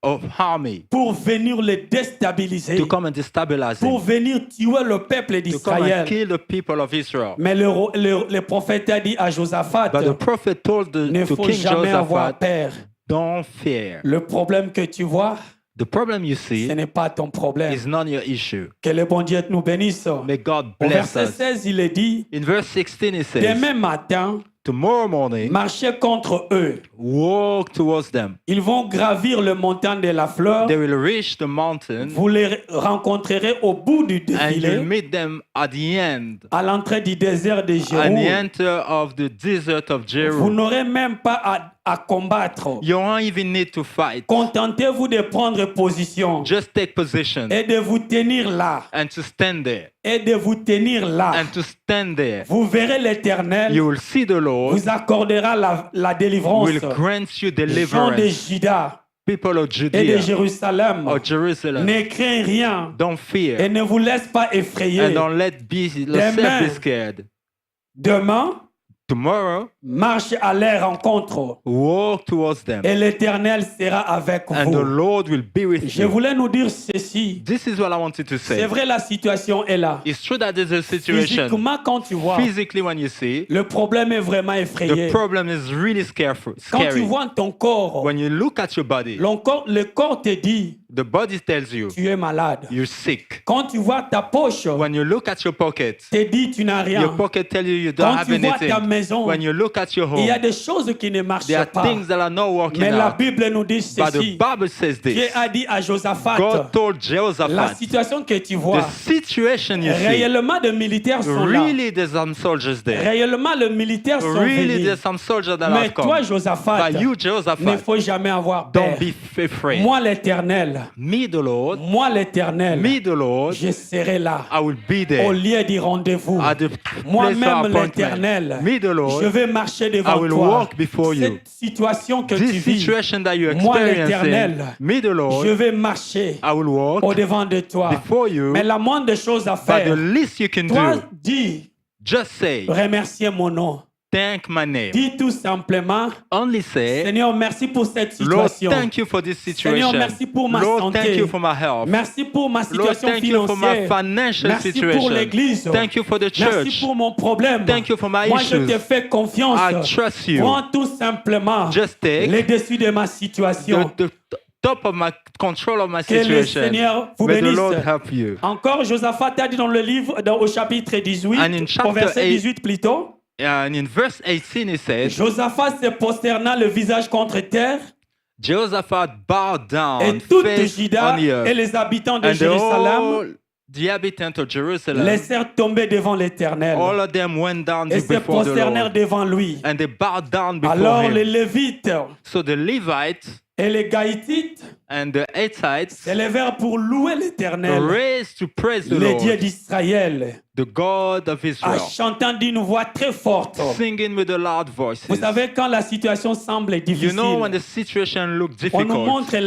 of army pour venir les déstabiliser, to come and destabilize pour him, venir tuer le peuple to come and d'Israël. kill the people of Israel. Mais le prophète a dit à Josaphat, But the prophet told ne to faut King jamais avoir Jehoshaphat, peur. don't fear. Le problème que tu vois, The problem you ce see n'est pas ton problème. is not your issue. Que le bon Dieu nous bénisse. May God Au bless verset us. 16, il est dit, In verse 16 it says, demain matin, tomorrow morning, marchez contre eux. walk towards them. Ils vont gravir le montant de la fleur. They will reach the mountain Vous les rencontrerez au bout du and you'll défilé, meet them at the end, à l'entrée du désert de at the Jérôme. enter of the desert of Vous Jerusalem. n'aurez même pas à combattre. You don't even need to fight. Contentez-vous de prendre position Just take position et de vous tenir là. and to stand there. Et de vous tenir là. And to stand there. Vous verrez l'Éternel You will see the Lord vous accordera la délivrance. will grant you Gens de deliverance. Juda People of et de Judea, Jérusalem, of Jerusalem, ne crains rien don't et fear ne vous laisse pas effrayer. and don't let yourself Demain, be scared. Demain, Tomorrow, marche à leur rencontre walk towards them et l'Éternel sera avec and the vous. Lord will be with Je you. voulais nous dire ceci. This is what I wanted to C'est say. vrai, la situation est là. It's true that there's a situation. Physiquement, quand tu vois, Physically, when you see, le problème est vraiment the effrayé. problem is really Quand tu scary. vois ton corps, When you look at your body, le corps te dit, the body tells you tu es malade. you're sick. Quand tu vois ta poche, When you look at your pocket, te dit, tu n'as rien. your pocket tells you you don't Quand have tu vois ta anything. maison, When you look at your il y a home, des choses qui ne marchent there are pas. things that are not working Mais la out. Bible nous dit But the ceci. Bible says Dieu this. a dit à Josaphat, God told la Jehoshaphat, situation que tu the vois, situation you see, réellement de militaires sont là. really there's some soldiers there. Réellement, les militaires sont Really venus. there's some soldiers that Mais have come. toi, Josaphat, But you, ne Jehoshaphat, faut jamais avoir peur. don't be afraid. Moi, l'Éternel, Me, the Lord, moi, l'Éternel, me, the Lord, je serai là, I will be au there lieu du rendez-vous. at the place of Moi-même, appointment. l'Éternel, Me, the Lord, je vais marcher I devant will toi. walk before you. Cette situation que tu This vis, situation that you're moi, experiencing, l'Éternel, me, the Lord, je vais marcher I will walk au-devant de toi. before you. Mais la moindre chose à But the faire, least you can toi, do, dis, just say, remercier mon nom. thank my name. Dis tout simplement, Only say, Seigneur, merci pour cette Lord, situation. thank you for this Seigneur, situation. merci pour ma Lord, santé. thank you for my health. Merci pour ma Lord, situation thank you for my financière. financial Merci pour situation. l'église. Thank you for the Merci church. pour mon problème. Thank you for my Moi, je issues. te fais confiance. I trust you. Prends tout simplement Just take les dessus de ma situation. the top of my control of my Que le situation. Seigneur vous May the bénisse. Lord help you. Encore, Josaphat a dit dans le livre, au chapitre 18, And in chapter au verset 8, 18 plutôt, And in verse 18 it says, Josaphat se prosterna le visage contre terre, Jehoshaphat bowed down, et toute face Juda on the earth, et les habitants de and Jérusalem the inhabitants of Jerusalem, laissèrent tomber devant l'Éternel all of them went down et se before the prosternèrent Lord, devant lui. and they bowed down before Alors les him. Lévites So the Levites et les Gaïtites And the Hittites s'élevèrent pour louer l'Éternel, raised to praise the le Dieu Lord, d'Israël, the God of en Israel, chantant d'une voix très forte. singing with the loud voices. Vous savez, quand la situation semble You difficile, know when the situation looks on nous difficult, montre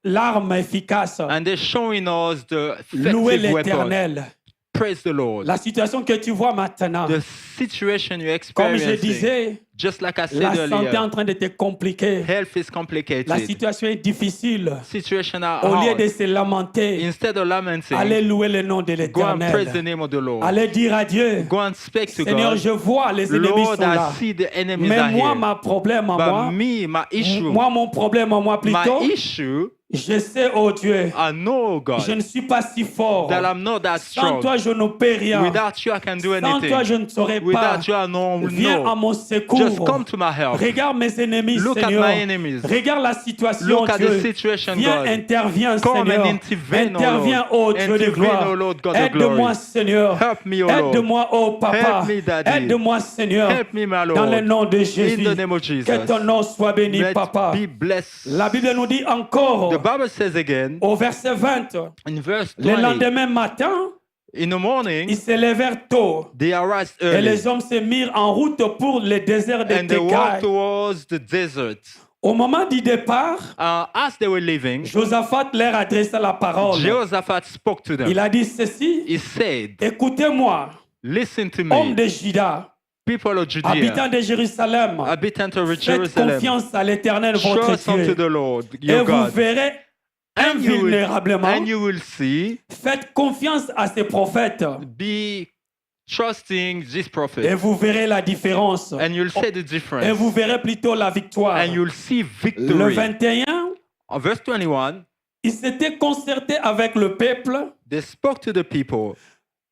l'arme efficace. and they're showing us the Louer effective weapon. l'Éternel. Praise the Lord. La situation que tu vois maintenant, The situation you're comme je experiencing, disais, just like I said la santé est en earlier, train de te compliquer. health is complicated. La situation est difficile. Situation are Au lieu hard. de se lamenter, Instead of lamenting, allez louer le nom de go and praise the l'Éternel. name of the Lord. Allez dire à Dieu, Go and speak to Seigneur, God. je vois les ennemis Lord, sont là. I see the enemies Mais are moi, here. ma problème à But moi, me, my issue, moi, mon problème à moi plutôt, my issue, je sais, oh Dieu, I know, God, je ne suis pas si fort. that I'm not that Sans strong. toi, je ne peux rien. Without you, I can do Sans toi, je anything. ne saurais pas. Without you, I know. Viens à No. mon secours. Just come to my help. Regarde mes ennemis, Look at Seigneur. my enemies. Regarde la situation, Look at the Dieu. situation, Viens, God. interviens, Come Seigneur. and intervene, O Interviens, Lord. ô Dieu de Intervene, gloire. O Lord God of Aide-moi, glory. Seigneur. Help me, O Lord. Aide-moi, ô Papa. Help me, Daddy. Aide-moi, Seigneur. Help me, my Lord. Dans le nom de Jésus. In the name of Jesus. Que ton nom soit béni, Let Papa. be blessed. La Bible nous dit encore, The Bible says again, au verset 20, in verse le 20, lendemain matin, in the morning, ils se levèrent tôt. they arise Et early les hommes se mirent en route pour le désert de and they walk Tekai. towards the desert. Au moment du départ, As they were leaving, Josaphat leur adressa la parole. Jehoshaphat spoke to them. Il a dit ceci, He said, écoutez-moi, listen to hommes me, de Juda, people of Judea, habitants de Jérusalem, habitants of faites Jerusalem, confiance à l'Éternel votre trust unto Dieu, the Lord, et your vous God, verrez invulnérablement. and you will see, Faites confiance à ces prophètes, be trusting this et prophet, vous verrez la différence. and you'll see the Et difference, vous verrez plutôt la victoire. and you'll see Le victory. 21, Verse 21, il s'était concerté avec le peuple they spoke to the people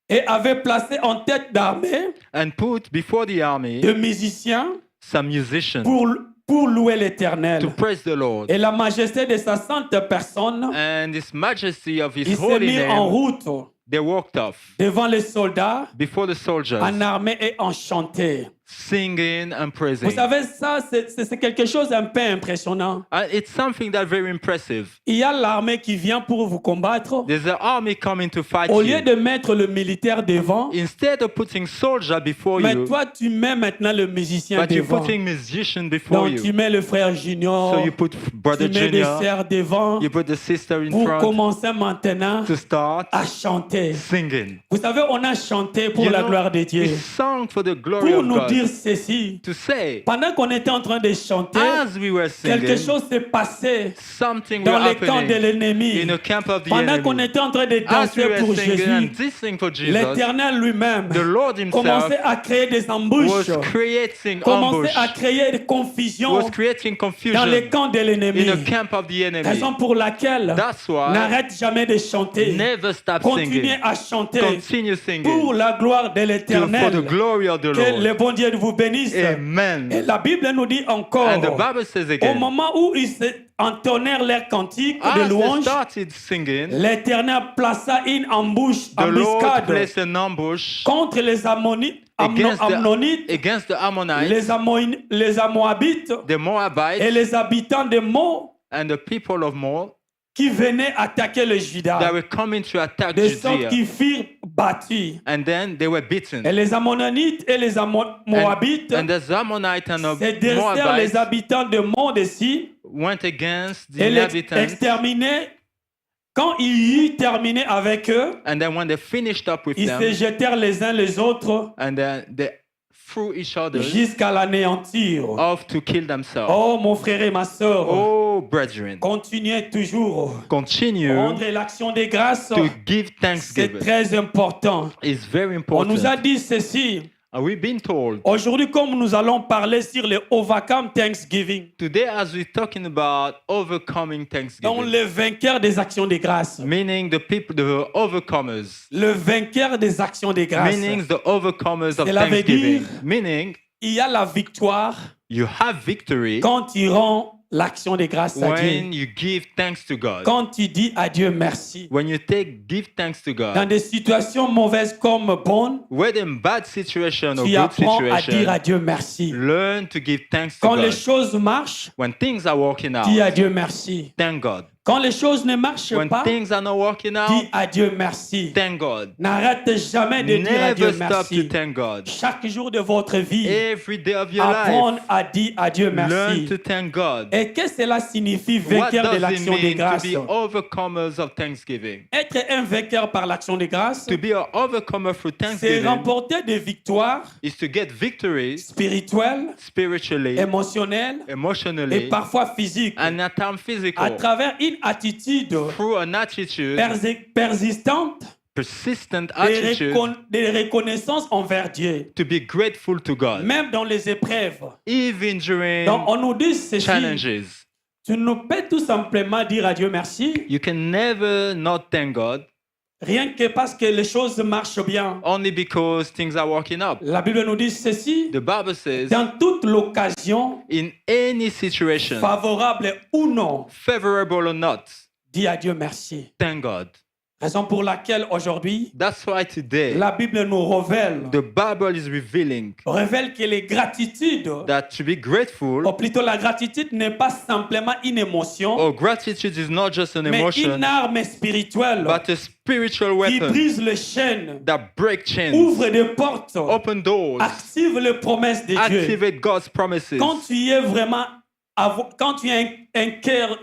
et avait placé en tête d'armée and put before the army de musiciens some musicians pour louer l'Éternel. to praise the Lord. Et la majesté de sa sainte personne, And His majesty of His il s'est holy mis en name, route they walked off devant les soldats, before the soldiers, en armée et en chanté. singing and Vous praising. savez, ça, c'est quelque chose d'un peu impressionnant. And it's something that's very impressive. Il y a l'armée qui vient pour vous combattre. There's an army coming to fight Au lieu you. de mettre le militaire devant, Instead of putting soldier before mais you, toi, tu mets maintenant le musicien but you're devant. putting musician before Donc, tu you. mets le frère Junior, So you put tu brother mets des junior, sœurs devant you put the sister in pour front commencer maintenant to start à chanter. singing. Vous savez, on a chanté pour You la know, gloire de Dieu. we sang for the glory Pour of nous God. dire ceci, To say, pendant qu'on était en train de chanter, as we were quelque singing, chose s'est passé something dans was le camp de happening l'ennemi. in the camp of the Pendant qu'on enemy. était en train de As we danser were pour singing and Jésus, dancing for Jesus, l'Éternel lui-même the Lord Himself commençait à créer des embûches, was creating commençait ambush, à créer des confusions was creating dans confusion le camp de l'ennemi. in the camp of the enemy. Raison pour laquelle That's why n'arrête jamais de chanter. never stop Continuez singing. à chanter Continue singing pour la gloire de for the l'Éternel. glory of the Que Lord. le bon Dieu vous bénisse. Et Amen. la Bible nous dit encore, And the Bible says au again, moment où ils entonnèrent leur cantique de as they louange, started singing, l'Éternel plaça une embuscade the Lord placed an ambush contre les Ammonites, against the Ammonites, les Amoabites the et Moabites, les habitants de Mo and the people of Moab qui venaient attaquer le Juda, that were coming to attack de sorte Judea. qu'ils furent battus. And then they were beaten. Et les Ammonites et les Moabites And the Ammonites and the se dressèrent les Moabites habitants de Mont-Dessus went against the et les inhabitants. exterminèrent. Quand il eut terminé avec eux, And then when they finished up with ils se them, jetèrent les uns les autres and then they threw each other jusqu'à l'anéantir. off to kill themselves. Oh mon frère et ma soeur, Oh, brethren, continuez toujours. continue Rendre l'action des grâces, to give c'est thanksgiving. très important. It's very On nous a important. dit ceci. And we've been told Aujourd'hui, comme nous allons parler sur le Overcome Thanksgiving, today, as we're talking about overcoming donc Thanksgiving, le vainqueur des actions des grâces. meaning the people, the overcomers, Le vainqueur des actions des grâces. meaning the overcomers of Cela veut Thanksgiving, dire- meaning Il y a la victoire you have victory quand tu rends l'action des grâces à when Dieu. you give thanks to God. Quand tu dis à Dieu merci. When you give thanks to Dans God, des situations mauvaises comme bonnes, whether in bad situation or tu good apprends à dire situation, à Dieu merci. learn to give thanks to Quand les God. choses marchent, When things are working dis à out, Dieu merci. thank God. Quand les choses ne marchent When pas, things are not working out, dis à Dieu merci. thank God. N'arrête jamais de dire à Dieu Never stop to merci. thank God. Chaque jour de votre vie, Every day of your life, apprendre à dire à Dieu learn merci. to thank God. Et qu'est-ce que cela signifie, What vainqueur de does it l'action des mean to grâces? be overcomers of Thanksgiving? Être un vainqueur par l'action des grâces, To be an overcomer through c'est Thanksgiving remporter des victoires is to get victories spirituelles, spiritually, émotionnelles et emotionally, parfois physiques and at times à physical, travers une attitude through an attitude, persistante persistent de, attitude de reconnaissance envers Dieu. to be grateful to God, Même dans les épreuves. even during Donc on nous dit ceci, challenges. tu ne peux tout simplement dire à Dieu merci, You can never not thank God rien que parce que les choses marchent bien. only because things are working up. La Bible nous dit ceci, The Bible says, dans toute l'occasion, in any situation, favorable ou non, favorable or not, dis à Dieu merci. thank God. Raison pour laquelle aujourd'hui, That's why today, la Bible nous révèle the Bible is revealing que les gratitudes, that to be grateful, ou plutôt la gratitude n'est pas simplement une émotion, or gratitude is not just an mais emotion, une arme spirituelle but a spiritual qui weapon brise les chaînes, that break chains, ouvre des portes, open doors, active les promesses de Dieu. activate God's promises. Quand tu es vraiment, quand tu as un cœur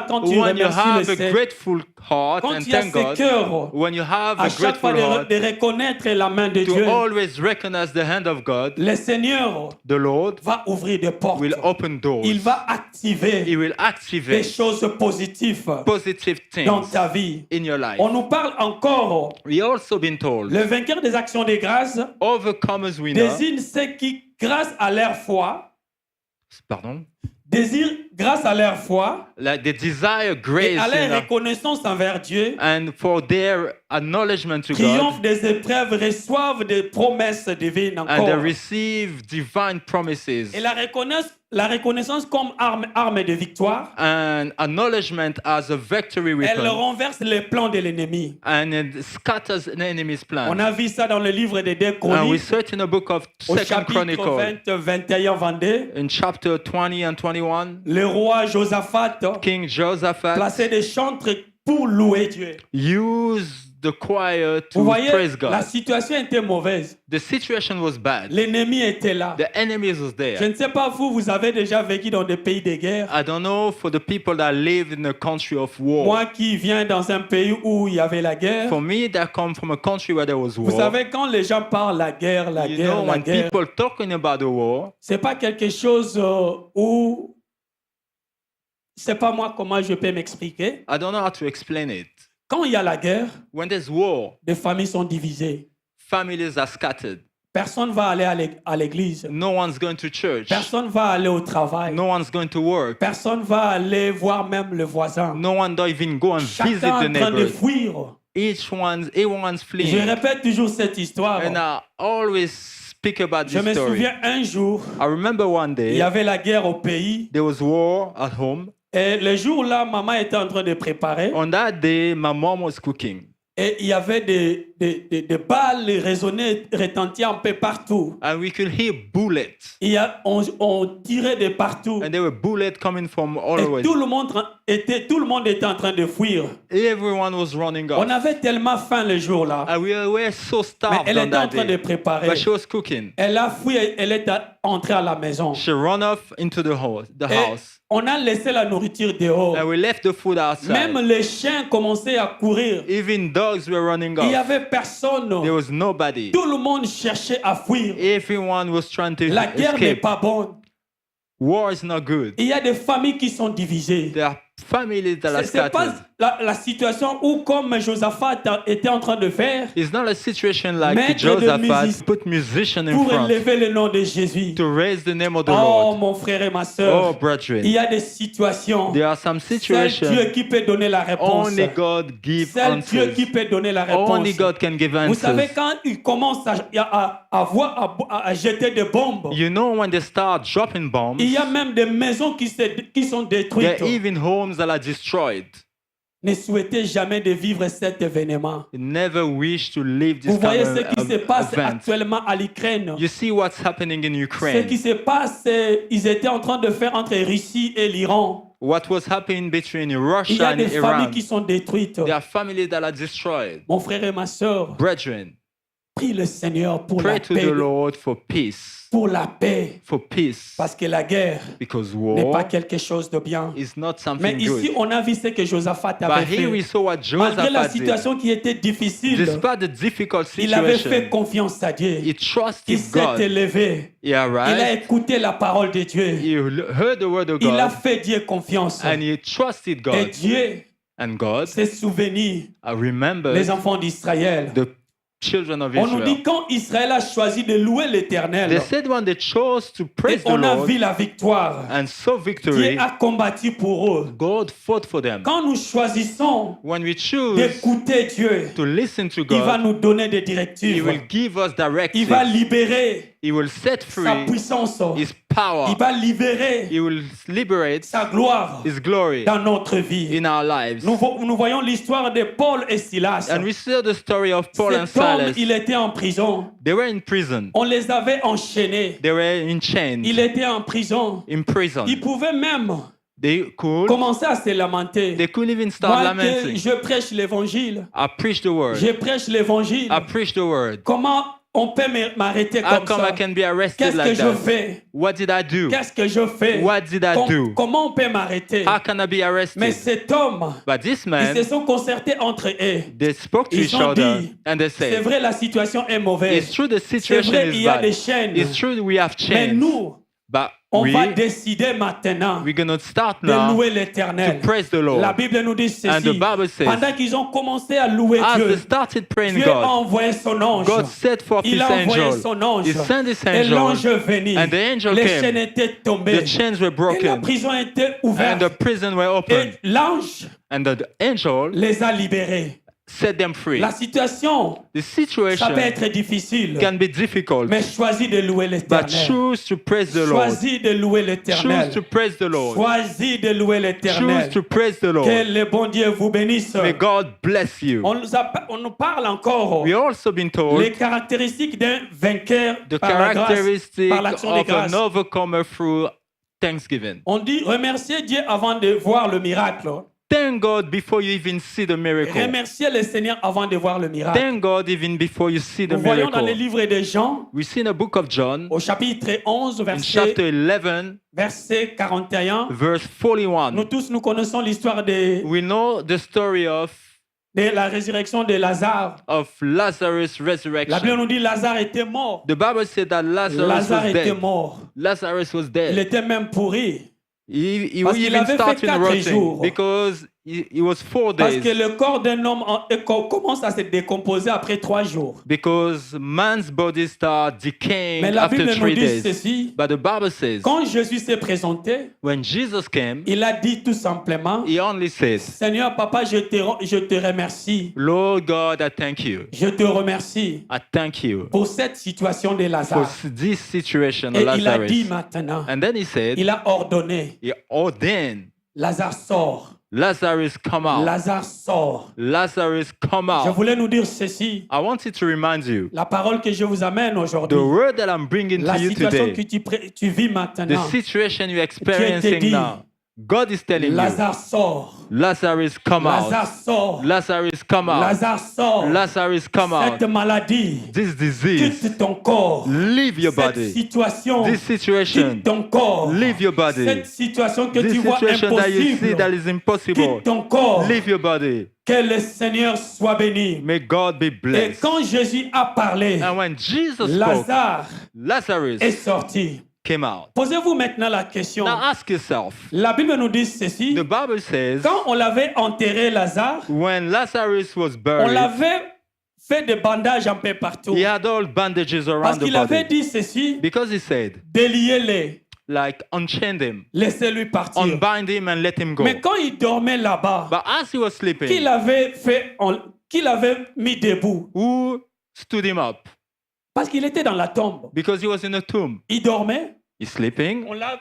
quand tu When you remercies have le a Seigneur, grateful heart quand and tu as thank ce God, cœur, when you have à a chaque fois grateful heart, de reconnaître la main de to Dieu, always recognize the hand of God, le Seigneur the Lord va ouvrir des portes. will open doors. Il va activer He will des activate choses positives positive dans things ta vie. in your life. On nous parle encore, We also been told, le vainqueur des actions de grâce overcomers we know, désigne ceux qui, grâce à leur foi, pardon, grâce à leur foi like they desire et grace à leur in, reconnaissance envers Dieu, and for their acknowledgement to God, triomphe des épreuves, reçoivent des promesses divines and they encore. receive divine promises Et la reconnaissance comme arme de victoire, and acknowledgement as a victory elle weapon, renverse les plans de l'ennemi. and it scatters an enemy's plan. On a vu ça dans le livre des 2 And we Chroniques, saw it in the book of au 2 chapitre Chronicles, 20, 21, 22. in chapter 20 and 21, Le roi Josaphat King Josaphat plaçait des chantres pour louer Dieu. used the choir Vous to voyez, praise la God. situation était mauvaise. The situation was bad. L'ennemi était là. The enemies was Je there. ne sais pas vous avez déjà vécu dans des pays de guerre. I don't know for the people that live in a country of war. Moi qui viens dans un pays où il y avait la guerre, For me, that come from a country where there was vous war. savez, quand les gens parlent la guerre, You know, when people talking about the war, c'est pas quelque chose où c'est pas moi comment je peux m'expliquer. I don't know how to explain it. Quand il y a la guerre, When there's war, les familles sont divisées. families are scattered. Personne va aller à l'église. No one's going to church. Personne va aller au travail. No one's going to work. Personne va aller voir même le voisin. No one don't even go and visit Chacun the en train de neighbors. fuir. Everyone's Je fleeing. répète toujours cette histoire. And I always speak about Je this me story. souviens un jour, I remember one il y day, avait la guerre au pays. there was war at home. Et le jour-là, maman était en train de préparer. On that day, my mom was cooking. Et il y avait des balles résonner, retentir un peu partout. And we could hear bullets. On tirait de partout. And there were bullets coming from all Et over. tout le monde était en train de fuir. Everyone was running On off. avait tellement faim le jour-là. And we were so Mais starved elle on était en that train de day. préparer. But she was cooking. Elle a fui, elle est entrée à la maison. She ran off into the house. Et on a laissé la nourriture dehors. And we left the food outside. Même les chiens commençaient à courir. Even dogs were running Il n'y off. avait personne. There was nobody. Tout le monde cherchait à fuir. Everyone was trying to La guerre n'est escape. pas bonne. War is not good. Il y a des familles qui sont divisées. There are families that are C'est pas scattered. la situation où, comme Josaphat était en train de faire, It's not a situation like Mettre de Josaphat music- put musician in pour front élever le nom de Jésus. to raise the name of the Oh, Lord. mon frère et ma Oh, soeur, il brethren, y a des situations. there are some Seul situations Dieu qui peut donner la réponse. only God gives Seul Dieu answers. qui peut donner la réponse. Only God can give Vous savez, answers. quand ils commencent à jeter des bombes, You know when they start dropping bombs, il y a même des maisons qui sont there détruites. are even homes that are destroyed. Ne souhaitez jamais de vivre cet événement. You never wish to live this Vous voyez kind ce qui se of passe event. actuellement à l'Ukraine. You see what's happening in Ce qui Ukraine. se passe, ils étaient en train de faire entre Russie et l'Iran. what was happening between Il y Russia a and des familles Iran. qui sont détruites. There are families that are destroyed. Mon frère et ma soeur, Brethren, prie le Seigneur pour pray la to paix. the Lord for peace. Pour la paix. For peace. Parce que la guerre Because n'est pas war quelque chose de bien. is not Mais something ici, good. on a vu ce que Josaphat But avait here we fait. saw what Malgré la Josaphat did. situation qui était difficile, Despite the difficult il avait fait situation, confiance à Dieu. he trusted Il s'est God. élevé. He Il a arrived. écouté la parole de Dieu. He heard the word of Il a God. fait Dieu confiance. And he trusted Et God. Dieu And God s'est souvenu remembered les enfants d'Israël. the children of On nous dit Israel. quand Israël a choisi de louer l'Éternel, They said when they chose to et praise the on a Lord vu la victoire. and saw Dieu victory, a combattu pour eux. God fought for them. Quand nous choisissons When we choose d'écouter Dieu, to listen to il va God, nous donner des He directives. will give us Il va directives. libérer He will set sa free puissance. His power. Il va libérer He will liberate sa gloire His glory dans notre vie. in our lives. Nous voyons l'histoire de Paul et Silas. And we see the story of Paul and Cet homme, Silas. il était en prison. They were in prison. On les avait enchaînés. They were in chains, Il était en prison. in prison. Il pouvait même They could commencer à se lamenter. They couldn't even start Moi lamenting. que je prêche l'évangile. I preach the word. Je prêche l'évangile. I preach the word. Comment on peut m'arrêter How comme come ça? I can be arrested Qu'est-ce que like je that? fais? What did I do? Qu'est-ce que je fais? What did I do? Comment on peut m'arrêter? How can I be Mais arrested? cet homme, But this ils se man, sont concertés entre eux. they spoke to Ils each ont other dit, and they C'est said, vrai, la situation est mauvaise. it's true the C'est situation vrai, il is y a des bad. chaînes. It's true we have Mais changed. nous, But on va we're décider maintenant going to start de now louer to l'Éternel. praise the Lord. La Bible nous dit And the ceci. Bible says, Pendant qu'ils ont commencé à louer as Dieu, they started praying Dieu a God, envoyé son ange. God set forth Il His a envoyé angel. son ange. He sent His Et l'ange angel. est venu. And the angel Les came. chaînes étaient tombées. The chains were Et la broken. prison était And ouverte. the prison were Et opened. l'ange And the angel les a libérés. set them free. La situation, The ça situation peut être difficile. can be difficult, Mais choisis de louer but l'Éternel. choose to praise the Lord. Choisis de louer Choose l'Éternel. to praise the Lord. Choisis de louer Choose l'Éternel. to praise the Que Lord. le bon Dieu vous bénisse. May God bless you. On nous parle encore We also been told les caractéristiques d'un vainqueur the par la grâce, characteristic par l'action de of grâce. an overcomer through thanksgiving. On dit remercier Dieu avant de voir le miracle. Thank God before you even see the miracle. Remercier le Seigneur avant de voir le miracle. Thank God even before you see the Nous voyons dans le miracle. livre de Jean, We see in the book of John, au chapitre 11, in chapter 11, verset 41. verse 41. Nous tous, nous connaissons l'histoire de We know the story of la résurrection de Lazare. Lazarus' La Bible resurrection. nous dit Lazare était mort. The Bible said that Lazarus Lazare was était dead. mort. Lazarus was Il dead. était même pourri. He Parce qu'il even avait fait started 4 rotting jours. because it was 4 Parce que days. le corps d'un homme commence à se décomposer après 3 jours. Because man's body start decaying Mais la after Bible nous 3 dit days. ceci. But the Bible says, Quand Jésus s'est présenté, when Jesus came, il a dit tout simplement, he only says, Seigneur, Papa, je te remercie. Lord God, I thank you. Je te remercie I thank you pour cette situation de for Lazare. this situation of Et il a dit Lazarus. maintenant, And then he said, il a ordonné, he ordained, Lazare sort. Lazarus come out. Lazare sort. Lazarus come Je out. voulais nous dire ceci. I wanted to remind you, La parole que je vous amène the aujourd'hui, word that I'm bringing la to you situation que today, tu vis the maintenant, situation you're dit, experiencing now, God is telling you, Lazare sort. Lazarus come Lazare out. sort. Lazarus come out. Lazare sort. Lazarus come out. Cette maladie, This disease, quitte ton corps. leave your Cette body. situation, This situation, quitte ton corps. leave your body. Cette situation que This tu vois situation that you see impossible, that is impossible, quitte ton corps. leave your body. Que le Seigneur soit béni. May God be Et blessed. quand Jésus a parlé, And when Jesus spoke, Lazare Lazarus est sorti. came out. Posez-vous maintenant la question. Now ask yourself, La Bible nous dit ceci. the Bible says, Quand on l'avait enterré, Lazare, when Lazarus was on buried, l'avait fait des bandages un peu partout. he had all bandages Parce around the qu'il avait body. dit ceci, Because he said, déliez-les, like, unchain him, laissez-lui partir. unbind him and let him go. Mais quand il dormait là-bas, But as he was qui sleeping, l'avait mis debout? who stood him up? Parce qu'il était dans la tombe. Because he was in a tomb. Il dormait, He's sleeping. on l'a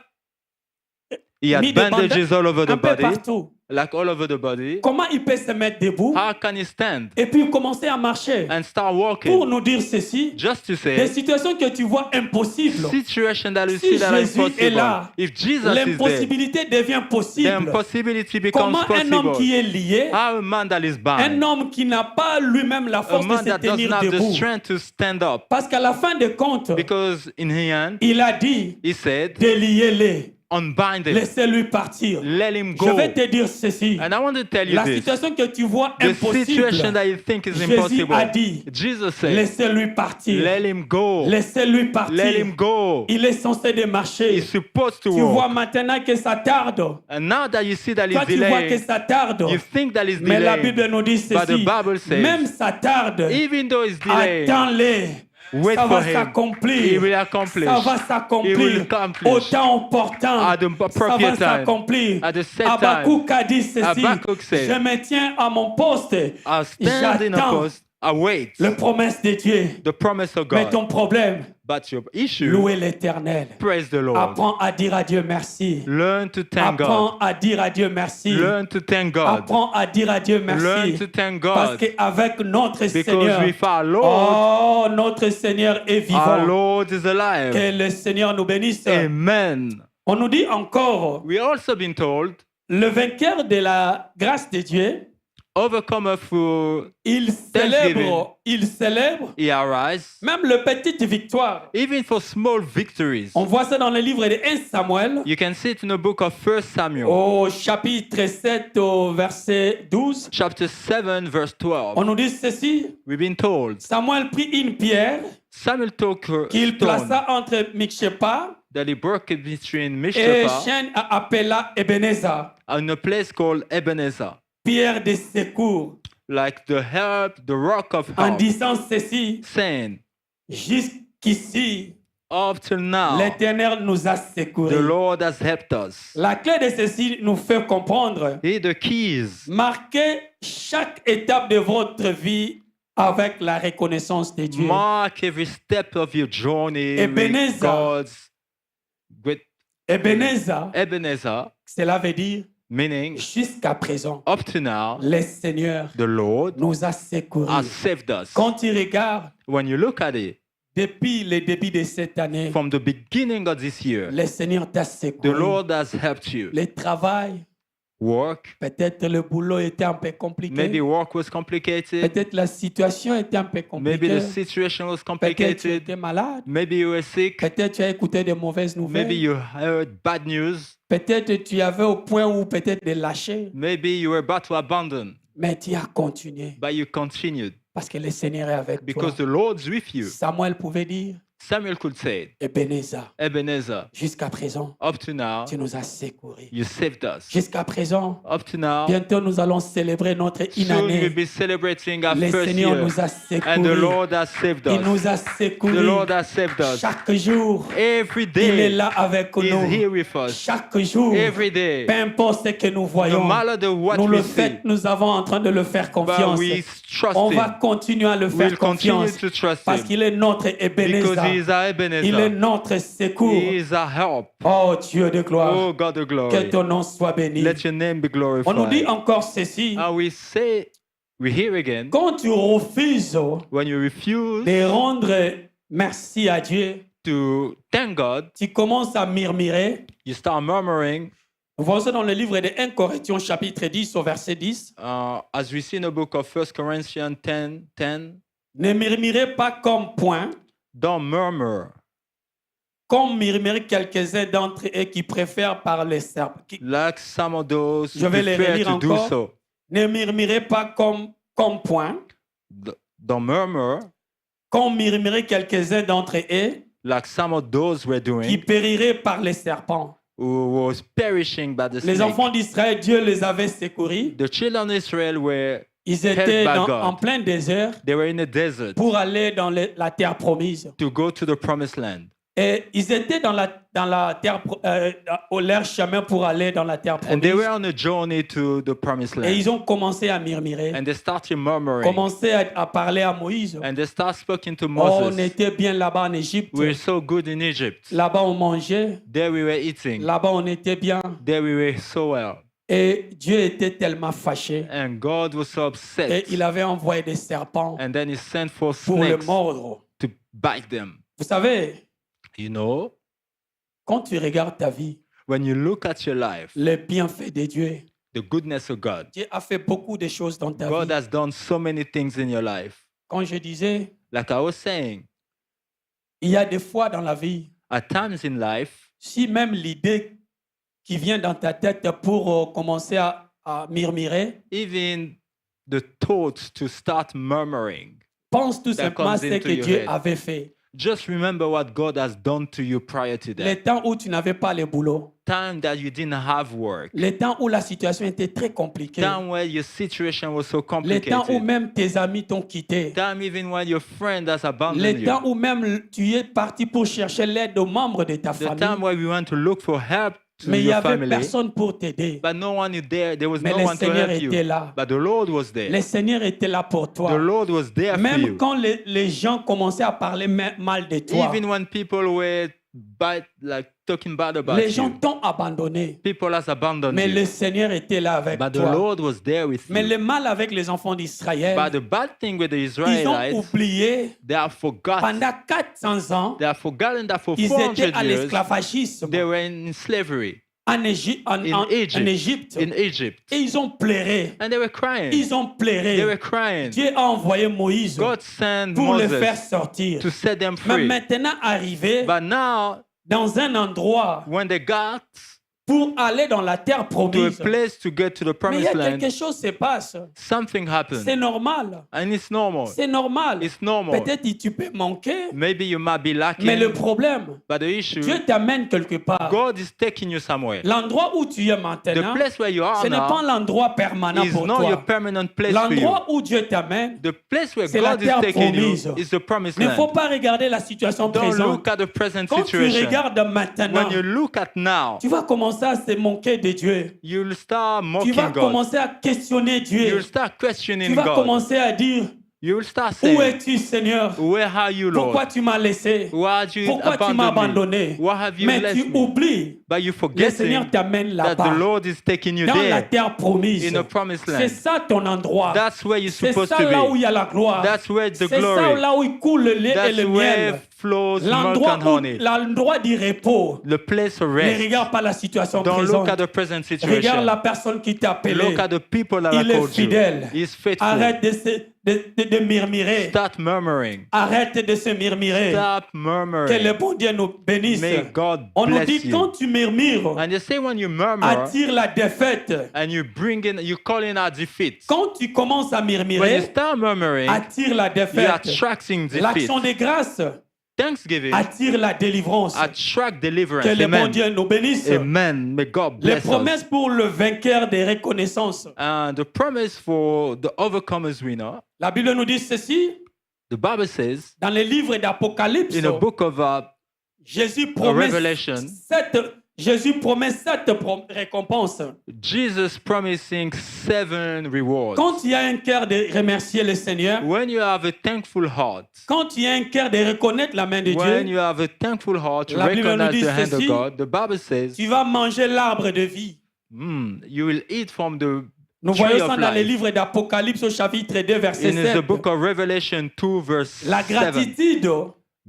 He mis had des bandages all over the un peu body, partout. like all over the body, comment il peut se mettre debout how can he stand et puis commencer à marcher? and start Pour walking? nous dire ceci, Just to des say, situations que tu vois impossibles, situation that you si see that are Jésus est impossible. là, If Jesus is there, l'impossibilité devient the possible. impossibility becomes Comment un homme possible. qui est lié, How a man that is un bound, homme qui n'a pas lui-même la a force de man se that doesn't tenir have the debout, strength to stand up, parce qu'à la fin des comptes, because in the end, il a dit, he said, déliez-les, unbind him, laissez-lui partir. let him Je go. vais te dire ceci, And I want to tell you la this. situation que tu vois The situation impossible, that you think is Jésus impossible, a dit, Jesus said, laissez-lui partir, let him go. laissez-lui Let partir. him go. Il est censé de marcher. He's supposed to Tu vois walk. maintenant que ça tarde. And now that you see that Toi, he's tu vois que delaying, ça tarde. you think that he's Mais la Bible delaying. nous dit But the ceci. Bible says, Même ça tarde. even though he's delaying, Attends-les. wait Ça for va him. s'accomplir. He will accomplish. Ça va He s'accomplir. will accomplish. Au temps opportun. At the Ça va appropriate time. s'accomplir. At the set Habakkuk a dit ceci. Habakkuk said, Je me tiens à mon poste. I'll stand in a J'attends post, await la promesse de Dieu. the promise of Mais God. ton problème, But your issue, louer l'Éternel. praise the Lord. Apprends à dire à Dieu merci. Learn to thank God. Apprends à dire à Dieu merci. Learn to thank God. Apprends à dire à Dieu Learn merci. to thank Parce God. qu'avec notre Because Seigneur, with our Lord, oh, notre Seigneur est our vivant. Lord is Que alive. le Seigneur nous bénisse. Amen. On nous dit encore, We also been told, le vainqueur de la grâce de Dieu, overcomer through il célèbre he arise, même le petite victoire. even for small victories. On voit ça dans le livre de 1 Samuel, You can see it in the book of 1 Samuel, au chapitre 7, au verset 12. chapter 7, verse On 12. nous dit ceci, We've been told, Samuel prit une pierre Samuel took a qu'il stone plaça entre Michpa that he broke it between et Mishpah Chêne appela Ebenezer, and a place called Ebenezer, pierre de secours, like the help, the rock of en help, disant ceci, saying, jusqu'ici, up till now, l'Éternel nous a the secourus. Lord has helped us. La clé de ceci nous fait comprendre, He the keys. marquez chaque étape de votre vie avec la reconnaissance de Dieu. Mark every step of your journey Ebenezer. with God's great Ebenezer, Ebenezer, cela veut dire, meaning jusqu'à présent, up to now, le Seigneur the Lord nous a has secourus. saved us. Quand tu regardes, When you look at it, depuis le début de cette année, from the beginning of this year, le Seigneur t'a the secouru. Lord has helped you. Le travail, Work, peut-être le boulot était un peu maybe compliqué. work was complicated. Peut-être la situation était un peu Maybe compliquée. the situation was Peut-être tu complicated. étais malade. Maybe you were sick. Peut-être tu as écouté de mauvaises Maybe nouvelles. you heard bad news. Peut-être tu avais au point où peut-être de lâcher. Maybe you were about to abandon, Mais tu as continué. but you continued Parce que le Seigneur est avec toi. because the Lord's with you. Samuel pouvait dire, Samuel could say, Ebenezer, Ebenezer, jusqu'à présent, up to now, tu nous as secourus. you saved us. Jusqu'à présent, Up to now, bientôt nous allons célébrer notre une soon we'll année. be celebrating our Le first Seigneur year. nous a And the secourus. Lord has saved Il nous us. a The secourus. Lord has saved us. Chaque jour, Every il est day, là avec He's nous. here with us. Chaque jour, Every day. peu importe ce que nous No voyons, matter what nous we le see, faisons, nous avons en train de le faire but confiance. we trust On va Him. continuer à le faire We'll continue confiance to trust parce Him qu'il est notre because He Ebenezer. is our Il est Ebenezer. notre secours. He is our help. Oh Dieu de gloire, Oh God of que glory. ton nom soit béni. Let your name be On nous dit glorified. encore ceci. And we say, we hear again, Quand tu refuses when you refuse de rendre merci à Dieu, to thank God, tu commences à murmurer. you start murmuring. Voici dans le livre de 1 Corinthiens chapitre 10 au verset 10. As we see in the book of 1 Corinthians 10:10, Ne murmurez pas comme point, don't murmur comme murmurent quelques-uns d'entre eux qui préfèrent parler serpent. like some of those Je who vais les prefer relire to do encore. so. Ne murmurez pas comme point, Don't murmur comme murmurent quelques-uns d'entre eux like some of those were qui doing périraient par les serpents. who was perishing by the Les snake. enfants d'Israël, Dieu les avait secourus. The children of Israel Ils étaient by God. en plein désert they were in the desert pour aller dans la terre promise. to go to the promised land. Et ils étaient dans la terre, au leur chemin pour aller dans la terre And they were promise. on a journey to the promised Et land. ils ont commencé à murmurer, And they started murmuring. commencé à parler à Moïse. And they started speaking to Oh, on Moses. était bien là-bas en Égypte. We were so good in Egypt. Là-bas, on mangeait. There we were eating. Là-bas, on était bien. There we were so well. Et Dieu était tellement fâché. And God was so Et upset. il avait envoyé des serpents And then he sent for pour le snakes mordre. to bite them. Vous savez, You know, quand tu regardes ta vie, when you look at your life, les bienfaits de Dieu, the goodness of God, Dieu a fait beaucoup de choses dans ta God vie. has done so many things in your life. Quand je disais, Like I was saying, il y a des fois dans la vie, at times in life, si même l'idée qui vient dans ta tête pour commencer à murmurer, even the thoughts to start murmuring, pense tout That simplement à comes ce into que your Dieu head. avait fait. just remember what God has done to you prior to that. Les temps où tu n'avais pas le boulot, Time that you didn't have work. les temps où la situation était très compliquée, Time where your situation was so les temps où complicated. même tes amis t'ont quitté, Time even when your friend has abandoned les temps you. où même tu es parti pour chercher l'aide aux membres de ta The famille, time where we went to look for help to mais il n'y your avait family, personne pour t'aider. but no one is there. There was Mais no le one to Seigneur help était you. là. But the Lord was there. Le Seigneur était là pour The toi. Lord was there for Même you. quand les gens commençaient à parler mal de toi, Even when people were talking bad about les gens you, t'ont abandonné. people has abandoned Mais you. le Seigneur était là avec But the toi. Lord was there with Mais you. le mal avec les enfants d'Israël, But the bad thing with the ils ont Israelites, oublié they have forgotten. pendant 400 ans, They have forgotten that for ils 400 étaient à years, l'esclavagisme they were in slavery en Égypte. in Egypt. In Egypt. Et ils ont pleuré. And they were crying. Ils ont They were pleuré. crying. Dieu a envoyé Moïse God sent pour le faire Moses sortir. to set them Mais free. maintenant arrivé But now, dans un endroit when they got pour aller dans la terre to a promise, place to get to the mais il y promised a land, quelque chose qui se passe. something C'est happened. normal. And it's normal. C'est normal. It's normal. Peut-être que tu peux manquer, Maybe you might be mais le lacking, problème, but the issue, Dieu t'amène quelque part. God is taking you somewhere. L'endroit où tu es The maintenant, place where you are ce n'est pas now l'endroit permanent is pour not your toi. permanent place for you. L'endroit où Dieu t'amène, The place where c'est la God is terre taking you promise. is the promised il ne faut land. pas regarder la situation Don't présente. look at the present Quand tu situation. regardes maintenant, When you look at now, tu vas commencer à se moquer de Dieu. you'll start Tu mocking vas God. commencer à questionner Dieu. You'll start Tu questioning vas God. commencer à dire, You'll start où saying, es-tu Seigneur? where are you, Pourquoi Lord? tu m'as laissé? Why did you Pourquoi tu m'as abandon me? abandonné? Why have you Mais left tu me? oublies, But you le Seigneur forgetting t'amène that the là-bas, Lord is taking you dans la there terre promise. in the promised C'est land. ça ton endroit. That's where you're C'est supposed ça to là où il be. y a la gloire. That's where the C'est ça glory. là où il coule le lait et That's le where miel. flows milk L'endroit and honey. du repos. The place of Ne rest. regarde pas la situation Don't look présente. at the present Regarde situation. la personne qui t'a appelé. Look at the people that Il have est called you. fidèle. He's faithful. Arrête de murmurer. Start murmuring. Arrête de se murmurer. Stop Que le murmuring. bon Dieu nous bénisse. May God On nous bless dit you. quand tu murmures, And you say when you murmur attire la défaite. and you call in our defeat. Quand tu commences à When you murmurer, start murmuring, attire la you're défaite. attracting defeat. L'action de grâce Thanksgiving attire la délivrance. attract deliverance. Que le bon Amen. Dieu nous bénisse. Amen. May God Les bless promesses us. pour le vainqueur des reconnaissances. And the promise for the overcomers winner, La Bible nous dit ceci the Bible says dans le livre d'Apocalypse. in the book of Jésus promet Revelation, sept récompenses. Jesus promising 7 rewards. Quand il y a un cœur de remercier le Seigneur, When you have a thankful heart, quand il y a un cœur de reconnaître la main de when Dieu, you have a thankful heart to La Bible nous recognize dit the hand of ceci. God, the Bible says, tu vas manger l'arbre de vie. you will eat from the Nous tree voyons of ça dans le life. livre d'Apocalypse au chapitre 2, verset In the 7. book of Revelation 2, verse La 7. gratitude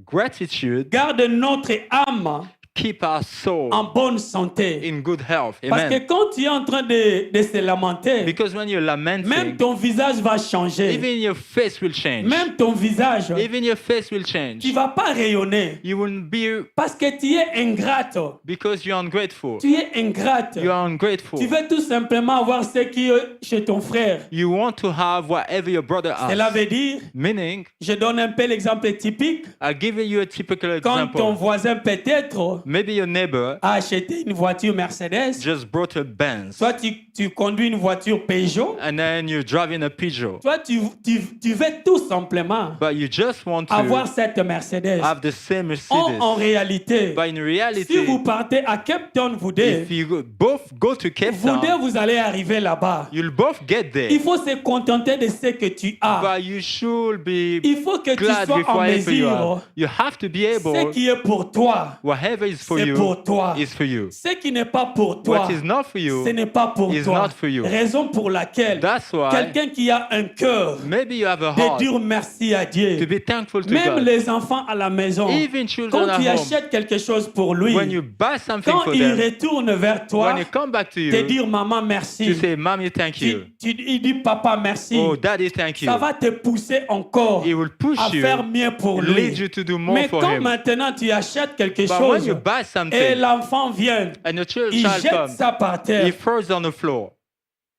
Gratitude garde notre âme keep our soul en bonne santé. in good health. Parce que Amen. quand tu es en train de se lamenter, Because when you're même lamenting, ton visage va changer. even your face will change. Même ton visage, Even your face will tu change. ne vas pas rayonner. You won't be Parce que tu es ingrate. because you're ungrateful. Tu es ingrate. You are ungrateful. Tu veux tout simplement avoir ce qui est chez ton frère. You want to have whatever your brother Cela has. veut dire, Meaning, je donne un peu l'exemple typique. I'll give you a typical Quand ton example. voisin peut-être Maybe your neighbor a acheté une voiture Mercedes, just brought a Benz, soit tu conduis une voiture Peugeot, and then you're driving a Peugeot, toi tu veux tout simplement but you just want avoir to cette Mercedes. have the same En Mercedes. réalité, But in si reality, vous partez à Cape Town, vous deux, if you both go to Cape Town, vous allez arriver là-bas. you'll both get Il there. faut se contenter de ce que tu as. But you should be Il faut que tu glad sois with en whatever you mesure. have. You have to be Ce able, qui est pour toi, whatever is is for c'est you pour toi. is for you. Ce qui n'est pas pour toi, What is not for you ce n'est pas pour is toi. not for you. Raison pour laquelle That's why quelqu'un qui a un cœur maybe you have a de heart dire merci à Dieu, to be thankful to même God. les enfants à la maison, Even children quand at tu home, achètes quelque chose pour lui, when you buy something quand for il them, retourne vers toi, when they come back to te you, dire maman merci, to say, Mommy, thank you. il dit papa merci, Oh, Daddy, thank you. ça va te pousser encore He will push à you, faire mieux pour lui. lead you to do more Mais for quand him. maintenant tu achètes quelque But when chose you buy et something l'enfant vient, and your il child jette comes, ça par terre he throws on the floor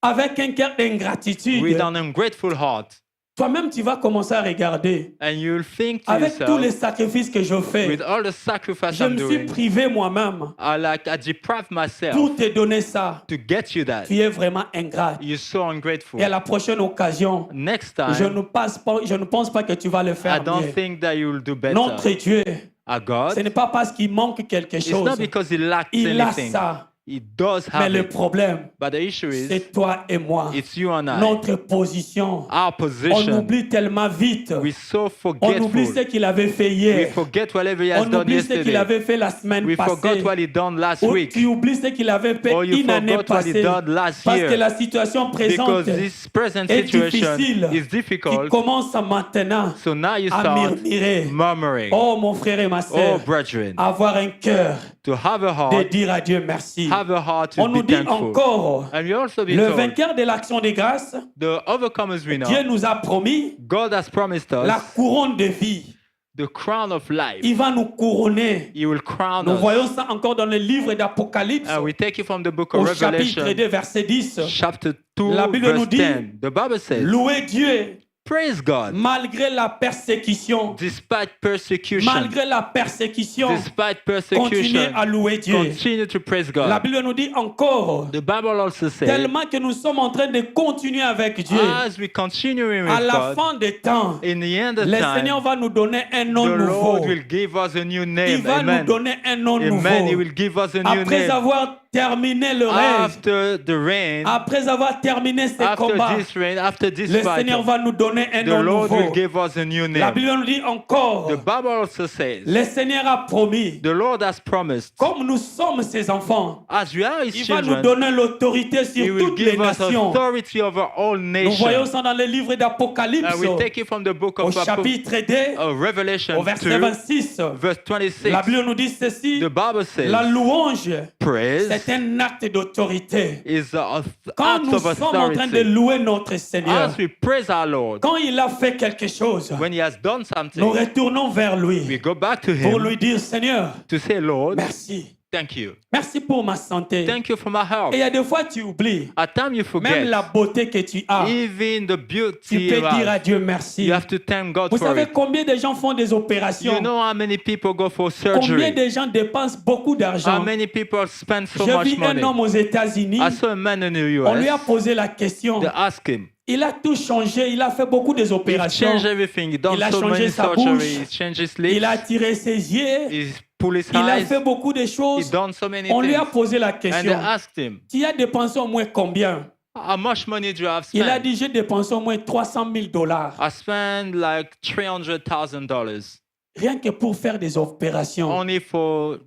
avec un cœur d'ingratitude. with an ungrateful heart. Toi-même, tu vas commencer à regarder And you'll think to avec tous les yourself, sacrifices que je fais. with all the sacrifice Je I'm me suis doing, privé moi-même I deprive myself pour te donner ça. to get you that. Tu es vraiment ingrat. You're so ungrateful. Et à la prochaine occasion, Next je time, ne pense pas que tu vas le I faire don't mieux. think that you'll do better. Notre Dieu, A ce God, n'est pas parce qu'il manque quelque it's chose. not because he lacks Il a anything. ça. He does Mais have le it. problème, But the issue is, c'est toi et moi. it's you and I. Notre position. Our On position. oublie tellement vite. We're so On oublie ce forgetful. qu'il avait fait We hier. forget whatever he has On done oublie ce qu'il yesterday. avait fait la semaine We forgot passée. what he done last Ou week. tu oublies ce qu'il avait fait Or you une année forgot what he passée. done last Parce que year. la situation présente Because this present est situation difficile. is Tu difficult. commences maintenant So now you à start murmurer. murmuring. Oh mon frère et ma Oh, sœur, brethren, avoir un cœur to have a de heart, dire à Dieu merci. have a heart On to nous be dit thankful. encore, And we also be le told, vainqueur de l'action de grâce, the overcomers we know, Dieu nous a promis God has promised la us couronne de vie. the crown of life. Il va nous couronner. He will crown Nous us. voyons ça encore dans le livre d'Apocalypse, And we take it from the book au of chapitre Revelation, 2, verset 10. chapter 2, La Bible nous verse dit, 10. The Bible says, Louez Dieu praise God malgré la persécution. despite persecution. Malgré la persécution, Despite continuez persecution, à louer Dieu. continue to praise La God. Bible nous dit encore, The Bible also says, tellement que nous sommes en train de continuer avec Dieu. as we continue À with la God, fin des temps, in the end of le time, Seigneur va nous donner un nom the nouveau. Lord will give us a new Il name. va nous Amen. donner un nom Amen. He nouveau. will give us a new Après name. avoir terminé le règne, After the reign, après avoir terminé ces after combats, this reign, after this le fight, Seigneur va nous donner un the nom Lord nouveau. will give us a new La name. Bible nous dit encore, The Bible also says, le Seigneur a promis, the Lord has promised, comme nous sommes ses enfants, as we are His il va nous children, donner l'autorité He sur will toutes les give us nations. authority over all Nous voyons nations. ça dans le livre d'Apocalypse, And we take it from the book au of chapitre 2, Revelation au verset 2, 26. verse 26. La Bible nous dit ceci, The Bible says, la louange, praise c'est un acte d'autorité. is an Quand act nous of sommes en train de authority. louer notre Seigneur, As we praise our Lord, quand il a fait quelque chose, when He has done nous something, retournons vers we lui go back to pour Him lui dire, Seigneur, to say, Lord, merci. thank you. Merci pour ma santé. Thank you for my Et health. il y a des fois, tu oublies, At times you même forget, la beauté que tu as, even the tu beauty peux you dire à have, Dieu merci. you have to thank God Vous for savez it. combien de gens font des opérations? You know how many people go for Combien surgery? de gens dépensent beaucoup How d'argent? many people spend so J'ai much vu un money? homme aux États-Unis, I saw a man in the on lui a US. posé la question. They asked him, Il a tout changé, il a fait beaucoup des he's opérations. changed everything. He's done Il a so changé many sa surgeries. bouche. He's changed his Il a lips. tiré ses yeux, He's pulled his il a eyes. fait beaucoup de He's choses. done so many On lui a things. posé la And they question. asked him, Tu as dépensé au moins combien? how much money do you have Il a spent? dit, j'ai dépensé au moins 300 000 $. I spent like $300,000 Rien que pour faire des opérations. only for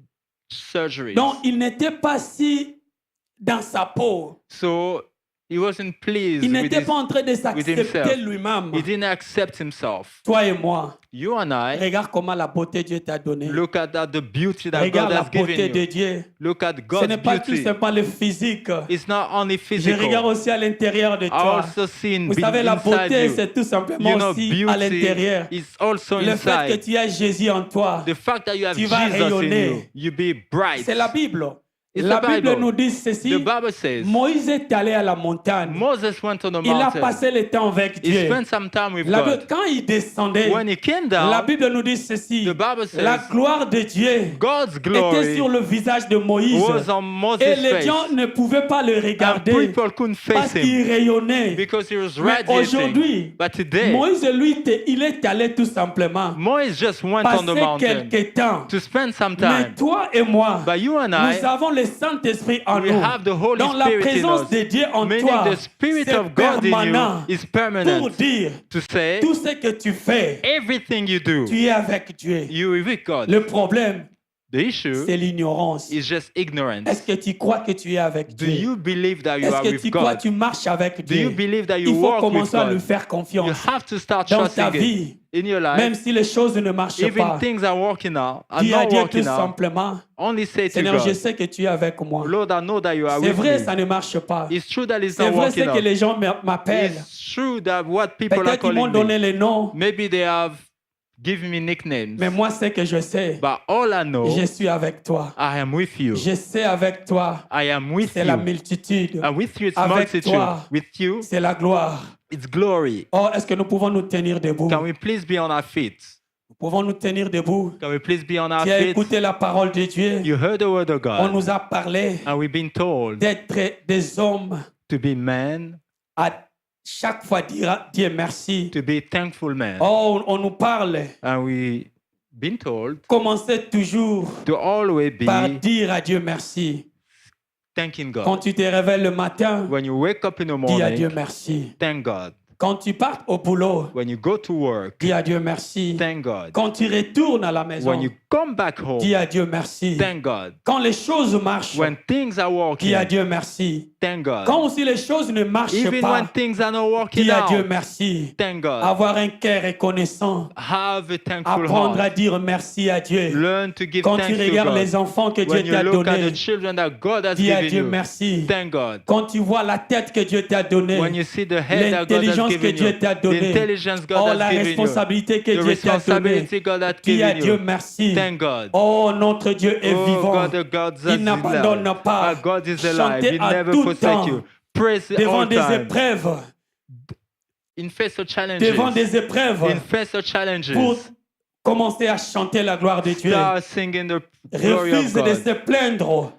surgeries. Donc, il n'était pas si dans sa peau. So he wasn't pleased Il with n'était his, pas en train de himself. s'accepter lui-même. he didn't accept himself. Toi et moi, You and I, regarde comment la beauté Dieu t'a donné. look at that, the beauty that Regarde God la has given beauté de you. Dieu. Look at Ce God's n'est pas tout beauty. simplement le physique. It's not only Je physical. regarde aussi à l'intérieur de I toi. also seen Vous savez, la inside beauté, you. c'est tout simplement You know, aussi à l'intérieur. beauty is also Le fait que inside. tu as Jésus en toi, The fact that you have tu vas Jesus in rayonner. you, you be bright. c'est la Bible. It's La the Bible Bible. nous dit ceci. The Bible says Moïse est allé à la montagne. Moses went on the Il a mountain. passé le temps avec He Dieu. spent some time with La God. Bible, quand il descendait, When he came la down, Bible nous dit ceci. the Bible says La gloire de Dieu God's était glory sur le visage de Moïse. was on Moses' Et les face. gens ne pouvaient pas le And regarder people couldn't parce face qu'il him rayonnait. because he was Mais aujourd'hui, radiating. But today, Moïse, lui, il est allé tout simplement Moses just went on the passer mountain quelques temps. to spend some Mais time. toi et moi, But you and I, nous avons le Saint-Esprit en we nous. have the Holy Donc la Spirit in présence us. de Dieu en Meaning toi, the Spirit c'est of God in permanent you is pour permanent. dire To say, tout ce que tu fais, everything you do, tu es avec Dieu. you are with God. Le problème, The issue c'est l'ignorance. is just ignorance. Est-ce que tu crois que tu es avec Do Dieu? you believe that you Est-ce are que with tu crois God? que tu marches avec Do you Dieu? believe that you Il faut walk with commencer à lui God? faire You confiance have to start dans ta trusting vie. it in your Même life. si les choses ne marchent Even pas, things are working out, are dis à not Dieu tout working out. simplement, Only say to Seigneur, je God, sais que tu es avec moi. Lord, I know that you are C'est with vrai, me. ça ne marche pas. It's true that it's C'est not vrai, c'est working que out. les gens m'appellent. It's true that what people are Peut-être ils m'ont calling donné me, les noms, maybe they have given me nicknames. mais moi, c'est que je sais. But all I know, Je suis avec toi. I am with you. Je sais avec toi. I am with C'est la you. multitude. And with you, it's Avec multitude. toi. With you, C'est la gloire. it's glory. Oh, est-ce que nous pouvons nous tenir debout? Can we please be on our feet? Nous pouvons nous tenir debout. Can we please be on our Tu as feet? écouté la parole de Dieu. You heard the word of On God. nous a parlé And we've been told d'être des hommes to be men, à chaque fois dire merci. to be thankful men. Oh, on nous parle. And we've been told Commencez toujours to always par be dire à Dieu merci. thanking Quand God. tu te réveilles le matin, When you wake up in the dis à Dieu morning, merci. thank God. Quand tu pars au boulot, When you go to work, dis à Dieu merci. thank God. Quand tu retournes à la maison, When you come back home, dis à Dieu merci. thank God. Quand les choses marchent, When things are dis à working, Dieu merci. thank God. Quand aussi les choses ne marchent Even when pas, things are not working dis à Dieu out, merci. thank God. Avoir un cœur reconnaissant. Have a thankful Apprendre à heart. dire merci à Dieu. Learn to give Quand tu thanks to regardes God. les enfants que Dieu When you t'a look at donnés, the children that God has dis à given Dieu you, merci. thank God. Quand tu vois la tête que Dieu t'a donnée, When you see the head that God has l'intelligence que given Dieu you, t'a the donnée, intelligence God oh has la given you, responsabilité que the Dieu t'a donnée, responsibility God has dis à given Dieu you, merci. thank God. Oh, notre Dieu est Oh vivant. God, the God that Il n'abandonne is pas. alive. God is alive. Chantez He à never tout forsake temps. you. Praise Devant all des time. épreuves, In face of challenges. devant des épreuves, In face of challenges. pour commencer à chanter la gloire de Dieu. Start singing the glory of Refuse de God. se plaindre.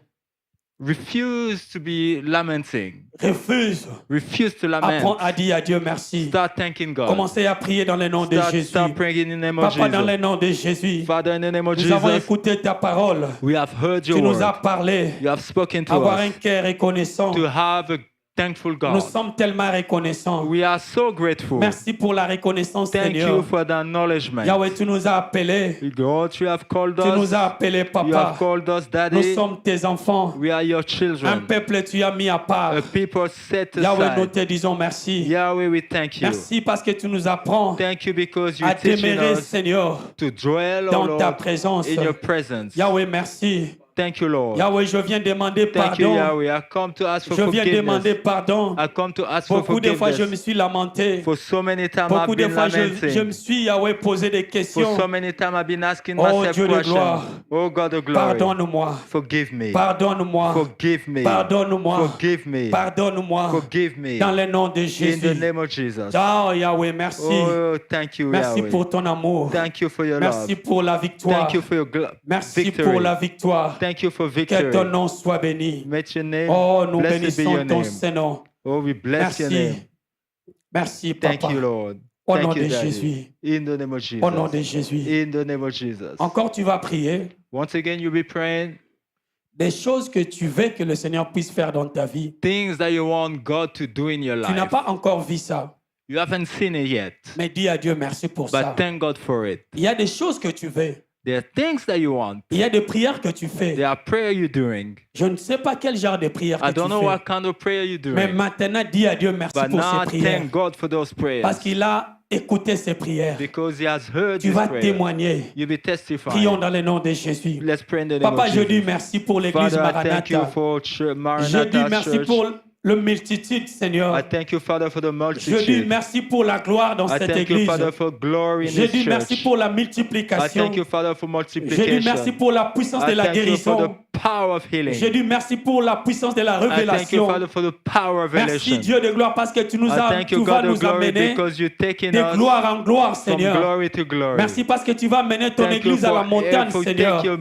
Refuse to be lamenting. Refuse. Refuse to lament. Apprends à dire à Dieu merci. Start thanking God. Commencez à prier dans le nom de Jésus. Start praying in the name of Papa, dans le Jesus. nom de Jésus, Father, in the name of nous avons Jesus, écouté ta parole. we have heard Tu your nous as word. parlé. You have spoken to Avoir un us cœur reconnaissant. to have a thankful Nous God. sommes tellement reconnaissants. We are so grateful. Merci pour la reconnaissance, Thank you Seigneur. for the acknowledgement. Yahweh, tu nous as appelés. God, you have called Tu nous us. as appelés, You Papa. have called us Nous Daddy. sommes tes enfants. We are your Un children. peuple, tu as mis à part. A people set Yahweh, nous aside. te disons merci. Yahweh, we thank you. Merci parce que tu nous apprends Thank you because you à teaching demeurer, us Seigneur, to dwell, dans oh ta Lord, présence. in your presence. Yahweh, merci. Thank you, Lord. Yahweh, je viens demander Thank you, pardon. Yahweh. I come to ask for Je viens demander forgiveness. pardon. I come to ask for Beaucoup de fois, je me forgiveness. suis lamenté. For so many times I've Beaucoup de been fois, je me lamenting. suis, Yahweh, posé des For questions. so many times I've been asking Oh, myself Dieu de gloire. questions. Oh God of glory. Pardonne-moi. Forgive me. Pardonne-moi. Forgive me. Pardonne-moi. Forgive me. Pardonne-moi. Forgive me. Dans le nom de In the Jésus. name of Jesus. Oh, Yahweh, merci. Oh, thank you, Merci Yahweh. pour ton amour. Thank you for your Merci love. pour la victoire. Thank you for your Merci victory. pour la victoire. Thank you for Que victory. ton nom soit béni. May your name, Oh, nous blessed be bénissons your ton name. Saint-Nom. Oh, we bless your Merci. name. Merci, Thank Papa. you, Lord. Au Thank nom you, de Daddy. Jésus. In the name of Jesus. Au nom de Jésus. In the name of Jesus. Encore, tu vas prier Once again, you'll be praying des choses que tu veux que le Seigneur puisse faire dans ta vie. things that you want God to do in your Tu n'as life. pas encore vu ça, You haven't seen it yet, mais dis à Dieu merci pour ça. but thank God for it. Il y a des choses que tu veux. There are things that you want. Il y a des prières que tu fais. There are prayer you're doing. Je ne sais pas quel genre de prière I que tu don't know fais. what kind of prayer you're Mais doing, maintenant, dis à Dieu merci but pour now ces prières. thank God for those prayers Parce qu'il a écouté ces prières. because He has heard Tu this vas prayer. témoigner. You'll be testifying. Prions dans le nom de Jésus. Let's pray in the name Papa, of je dis Jesus. merci pour l'église Father, I thank you Maranatha. for Je dis Maranatha merci Church. pour le multitude, Seigneur. I thank you, Father, for the Je dis multitude. merci pour la gloire dans I cette thank you, église. Father, for glory in Je this dis merci church. pour la I multiplication. thank you, Father, for Je multiplication. dis merci pour la puissance de I la thank you for the guérison. power of healing. Je dis merci pour la puissance de la I thank you, révélation. Father, for the power of Merci revelation. Dieu de gloire parce que tu I thank tu you, vas God of nous glory, amener because you're taking de us gloire en gloire, from Seigneur. glory to glory. Merci parce que tu vas mener ton Thank you église à la for montagne, for Seigneur. take your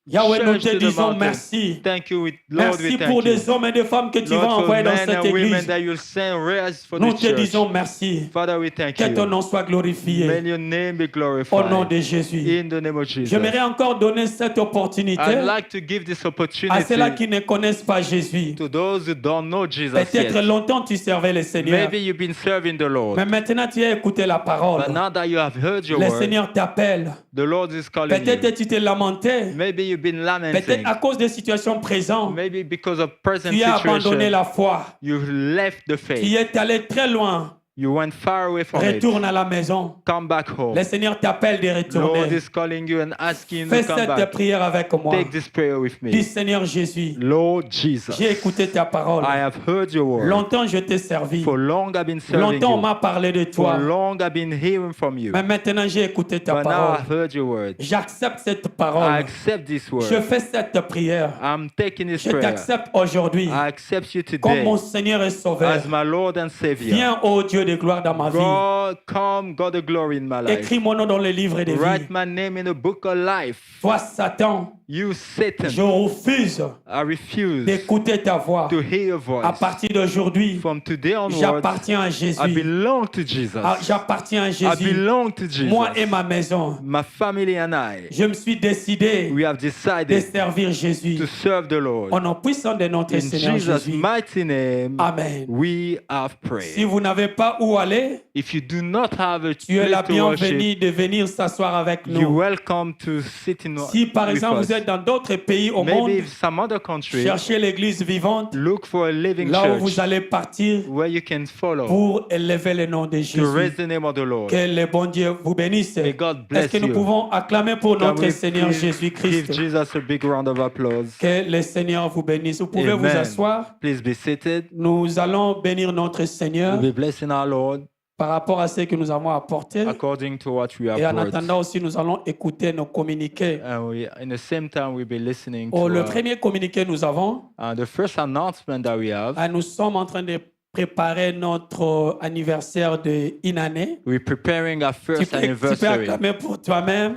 Yahweh, nous church te to the disons mountain. merci. Thank you, Lord, Merci we pour thank des you. hommes et des femmes que tu vas Lord, for envoyer dans men cette and women église. that you'll send raise for Nous the te church. disons merci. Father, we thank Que ton you. nom soit glorifié. May your name be Au nom glorified. de Jésus. In the name of Jesus. J'aimerais encore donner cette opportunité I'd like to give this à ceux-là opportunity qui ne connaissent pas Jésus. to those who don't know Jesus Peut-être yet. longtemps tu servais le Seigneur. Maybe you've been serving the Lord, Mais maintenant tu as écouté la parole. but now that you have heard your Le word, Seigneur t'appelle. the Lord is calling Peut-être you. tu t'es lamenté. Maybe you've been Peut-être lamenting. à cause des situations présentes, Maybe because of present tu as abandonné situation, la foi. you've left the Tu faith. es allé très loin. You went far away from it. Retourne à la maison. Come back home. Le Seigneur t'appelle de Lord retourner. is calling you and asking you Fais to come cette back. prière avec moi. Take this prayer with Dis me. Seigneur Jésus, Lord Jesus, j'ai écouté ta parole. I have heard your word. Longtemps je t'ai servi. For long I've been serving Longtemps on you. m'a parlé de For toi. long I've been hearing from you. Mais maintenant j'ai écouté ta But now parole. I've heard your word. J'accepte cette I parole. accept this Je word. fais cette prière. I'm taking this Je prayer. t'accepte aujourd'hui I accept you comme today mon Seigneur et Sauveur. as my Lord and Savior. Viens, ô Dieu de gloire, dans ma vie. God, come, God of glory in my life. Écris mon nom dans le livre des vies. Write my name in the book of life. Toi, Satan, You, Satan, je refuse I refuse d'écouter ta voix. to hear your À voice. partir d'aujourd'hui, From today onwards, j'appartiens à I Jésus. belong to Jesus. J'appartiens à I Jésus. belong to Jesus. Moi et ma maison, My family and I, je me suis décidé we have de decided servir Jésus. to serve the Lord. Au nom puissant de notre In Seigneur Jesus' Jésus. mighty name, Amen. we have Si prayed. vous n'avez pas où aller, If you do not have a tu es la place to worship, bienvenue de venir s'asseoir avec you're nous. welcome to sit in Si par with exemple us. vous êtes dans d'autres pays au monde, Maybe some other country, cherchez l'église vivante, look for a living là où church vous allez partir where you can follow pour élever le nom de to Jésus. raise the name of the Lord. Que le bon Dieu vous bénisse. May God bless Est-ce que nous you. pouvons acclamer pour Can notre we Seigneur please give Jésus-Christ? Jesus a big round of applause? Que le Seigneur vous bénisse. Vous pouvez vous Amen. asseoir. Please be seated. Nous allons bénir notre Seigneur We'll be blessing our Lord par rapport à ce que nous avons apporté. according to what we have Et en brought. attendant aussi, nous allons écouter nos communiqués. And in the same time, we'll be listening Oh, to le premier communiqué nous avons, the first announcement that we have. nous sommes en train de préparer notre anniversaire de une année. We're preparing our Tu first peux anniversary. acclamer pour toi-même.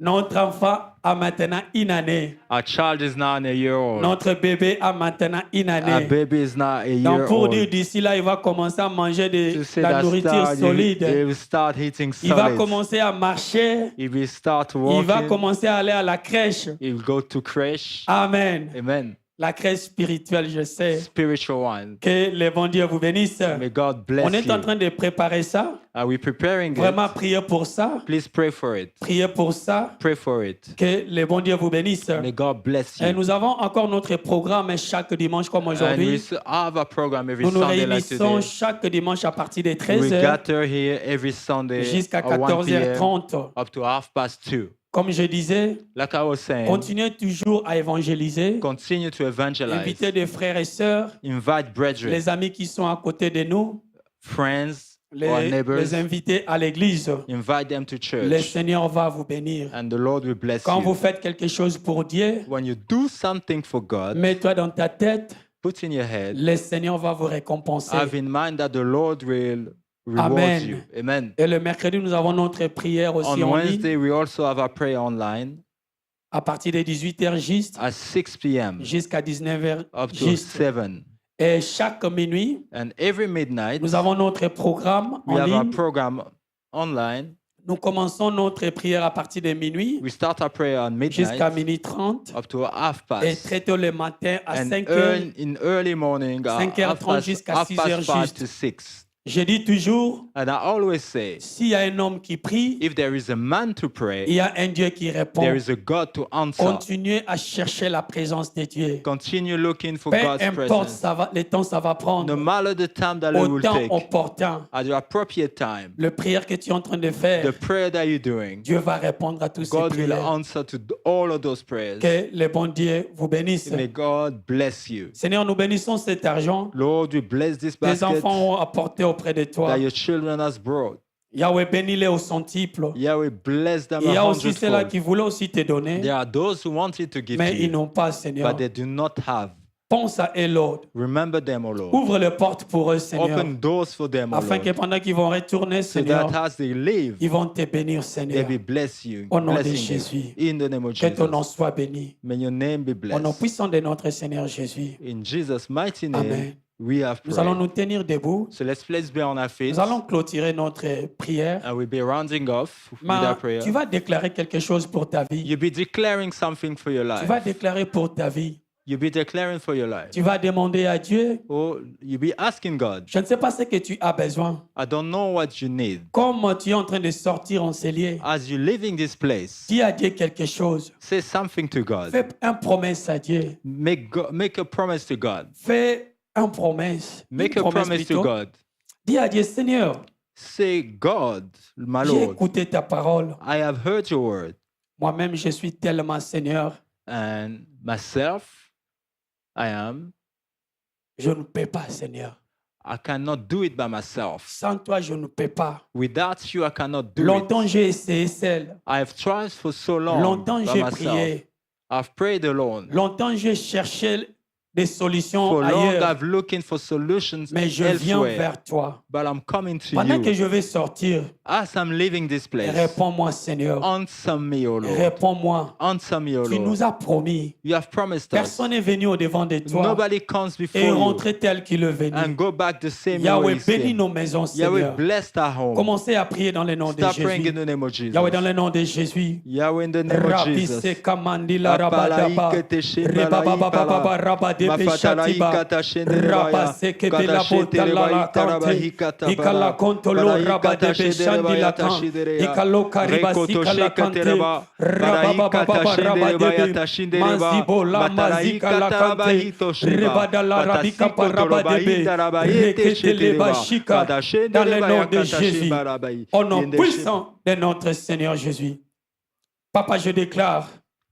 Notre enfant a maintenant une année. Our child is now a year old. Notre bébé a maintenant une Our année. baby is now a Donc year pour dire old. d'ici là, il va commencer à manger de To say la that nourriture start, he solide. will start eating Il va solids. commencer à marcher. He will start Il va walking. commencer à aller à la crèche. He will go to creche. Amen. Amen. La crèche spirituelle, je sais. Spiritual one. Que le bon Dieu vous bénisse. May God bless On est en you. train de préparer ça. Are we preparing Vraiment it? prier pour ça. Please pray for it. Prier pour ça. Pray for it. Que le bon Dieu vous bénisse. May God bless Et you. nous avons encore notre programme chaque dimanche comme And we aujourd'hui. have a program every Nous nous Sunday like réunissons today. chaque dimanche à partir de We 13h gather here every Sunday jusqu'à at 1 p.m. 14h30. up to 2:30. Comme je disais, Like I was saying, continuez toujours à évangéliser. continue to evangelize. Invitez des frères et sœurs, Invite brethren, les amis qui sont à côté de nous, friends, or neighbors. les inviter à l'église. Invite them to Le church. Seigneur va vous bénir. And the Lord will bless Quand vous you. faites quelque chose pour Dieu, When you do something for God, mets-toi dans ta tête, put in your head, le Seigneur va vous récompenser. have in mind that the Lord will reward Amen. you. Amen. Et le mercredi, nous avons notre prière aussi On en ligne Wednesday, we also have our prayer online à partir de 18h juste at 6 p.m. jusqu'à 19h up to juste. 7. Et chaque minuit, And every midnight, nous avons notre programme we en have our ligne. program online. Nous commençons notre prière à partir de minuit We start our prayer on jusqu'à midnight minuit 30 up to half et past. très tôt le matin à And 5h. in early morning, 5h30 jusqu'à half 6h past 5 juste. to 6. Je dis toujours, And I always say, s'il y a un homme qui prie, if there is a man to il pray, y a un Dieu qui répond. there is a God to answer. Continuez à chercher la présence de Dieu. Continue looking for Peu God's importe presence. le temps ça va No prendre, matter the time that it au will temps take, opportun, at the appropriate time, le prière que tu es en train de the faire, prayer that you're doing, Dieu va répondre à tous ces God will prières. answer to all of those prayers. Que le bon Dieu vous bénisse. May God bless you. Seigneur, nous bénissons cet argent. Lord, we bless this Tes basket enfants ont apporté auprès de toi. that your children has brought. Yahweh, bénis-les au centuple. Yahweh, bless them Il y a a aussi ceux-là hundredfold. qui voulaient aussi te donner, There are those who wanted to give mais to ils you, n'ont pas, Seigneur. but they do not have. Pense à eux, Lord. Remember them, O Lord. Ouvre les portes pour eux, Seigneur. Open doors for them, O Afin que Lord, pendant qu'ils vont retourner, so Seigneur, that as they leave, ils vont te bénir, they Seigneur. will bless you, Au nom de blessing Jésus. you. In the name of Que ton nom Jesus. soit béni. May your name be Au nom blessed. puissant de notre Seigneur Jésus. In Jesus' mighty Amen. name, we have Nous allons prayed. nous tenir debout. So let's be on our feet. Nous allons clôturer notre prière. And we'll be rounding off with Mais our prayer. tu vas déclarer quelque chose pour ta vie. You'll be declaring something for your Tu life. vas déclarer pour ta vie. You'll be declaring for your life. Tu vas demander à Dieu. Or you'll be asking God, Je ne sais pas ce que tu as besoin. I don't know what you need. Comme tu es en train de sortir en cellier, As you're leaving this place, dis à Dieu quelque chose. say something to God. Fais une promesse à Dieu. Make a promise to God. Fais une promesse. Make Une a promesse promise plutôt. to God. Dis à Dieu, Seigneur, Say, God, my j'ai Lord, écouté ta parole. I have heard your word, Moi-même, je suis tellement Seigneur. and myself, Je ne peux pas, Seigneur. I cannot do it by myself. Sans toi, je ne peux pas. Without you, I cannot do Longtemps, it. j'ai essayé seul. I have tried for so long Longtemps, by j'ai myself. prié. I've prayed alone. Longtemps, j'ai cherché des solutions For long, ailleurs. I've looking for solutions Mais je viens elsewhere. vers toi. But I'm coming to Pendant que you. je vais sortir, As I'm leaving this place, réponds-moi, Seigneur. answer me, O Lord. Réponds-moi. Answer me, O Tu Lord. nous as promis. You have promised us. Personne n'est venu au-devant de toi Nobody comes before et you rentrer tel qu'il est venu. and go back the same way Yahweh, he bénis came. nos maisons, Yahweh, Seigneur. bless our home. Commencez à prier dans le nom de Start praying in Jésus. the name of Jesus. Yahweh, dans le nom de Jésus. Yahweh, in the name of Rabbi Jesus. Sekamandi la rabadaba. Rebabababa rabade beshatiba. Rabba sekete la bota la la kante. Ikala kontolo rabade beshandi la kan. Ikalo kariba sikala kante. Rabababa rabade be. Mazibo la mazika la kante. Rebada la rabika parabade be. Rekete le bashika. Dans le nom de Jésus. Au nom puissant de notre Seigneur Jésus. Papa, je déclare,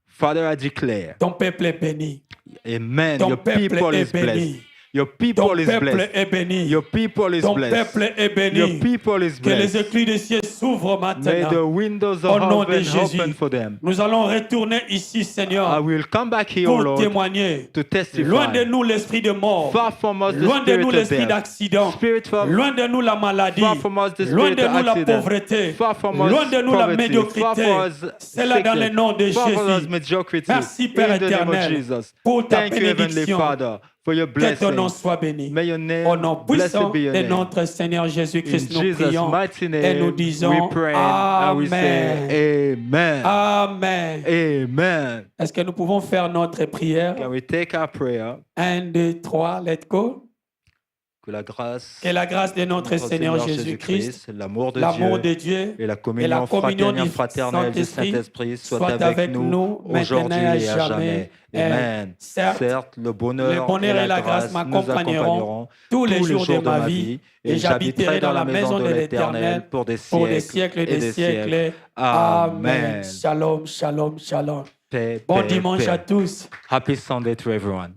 Father, I declare, ton peuple est béni. Amen. Ton Your peuple people est is blessed. béni. Your Ton people is peuple blessed. est béni. Your people is Ton blessed. peuple est béni. Your people is Que les blessed. éclus des cieux s'ouvrent May the maintenant. windows Au of nom de heaven Jésus. open for them. Nous allons retourner ici, I Seigneur, will come back here, O pour Lord, témoigner. to testify. Loin de nous l'esprit de mort. Far from us the Loin de spirit nous of l'esprit death. d'accident. Spirit from Loin de nous la maladie. Far from us the Loin spirit de of nous la accident. pauvreté. Far from us Loin de nous la poverty. Far médiocrité. from us C'est là dans le sickness. nom de Far from us Jésus. mediocrity. Merci, Père In the name of éternel, Jesus. pour ta Thank you, Heavenly bénédiction. Father, for your Que ton nom blessing. soit béni. May your name, Au nom puissant blessed be your de name. notre Seigneur In Jésus-Christ, nous Jesus' prions mighty et name, nous disons we pray and we Amen. say Amen. Amen. Amen. Est-ce que nous pouvons faire notre prière? Can we take our prayer? 1, 2, 3, let's go. Que la grâce Que la grâce de notre Seigneur Jésus-Christ, l'amour de l'amour Dieu de Dieu et la et la communion communion du fraternelle du Saint-Esprit Saint-Esprit soit avec nous aujourd'hui maintenant et et à jamais. Amen. Certes, le bonheur et la grâce m'accompagneront tous les jours de ma vie et j'habiterai dans la maison de l'Éternel pour des siècles et des siècles. Amen. Shalom, shalom, shalom. Paix, Bon paix, dimanche paix. à tous. Happy Sunday to everyone.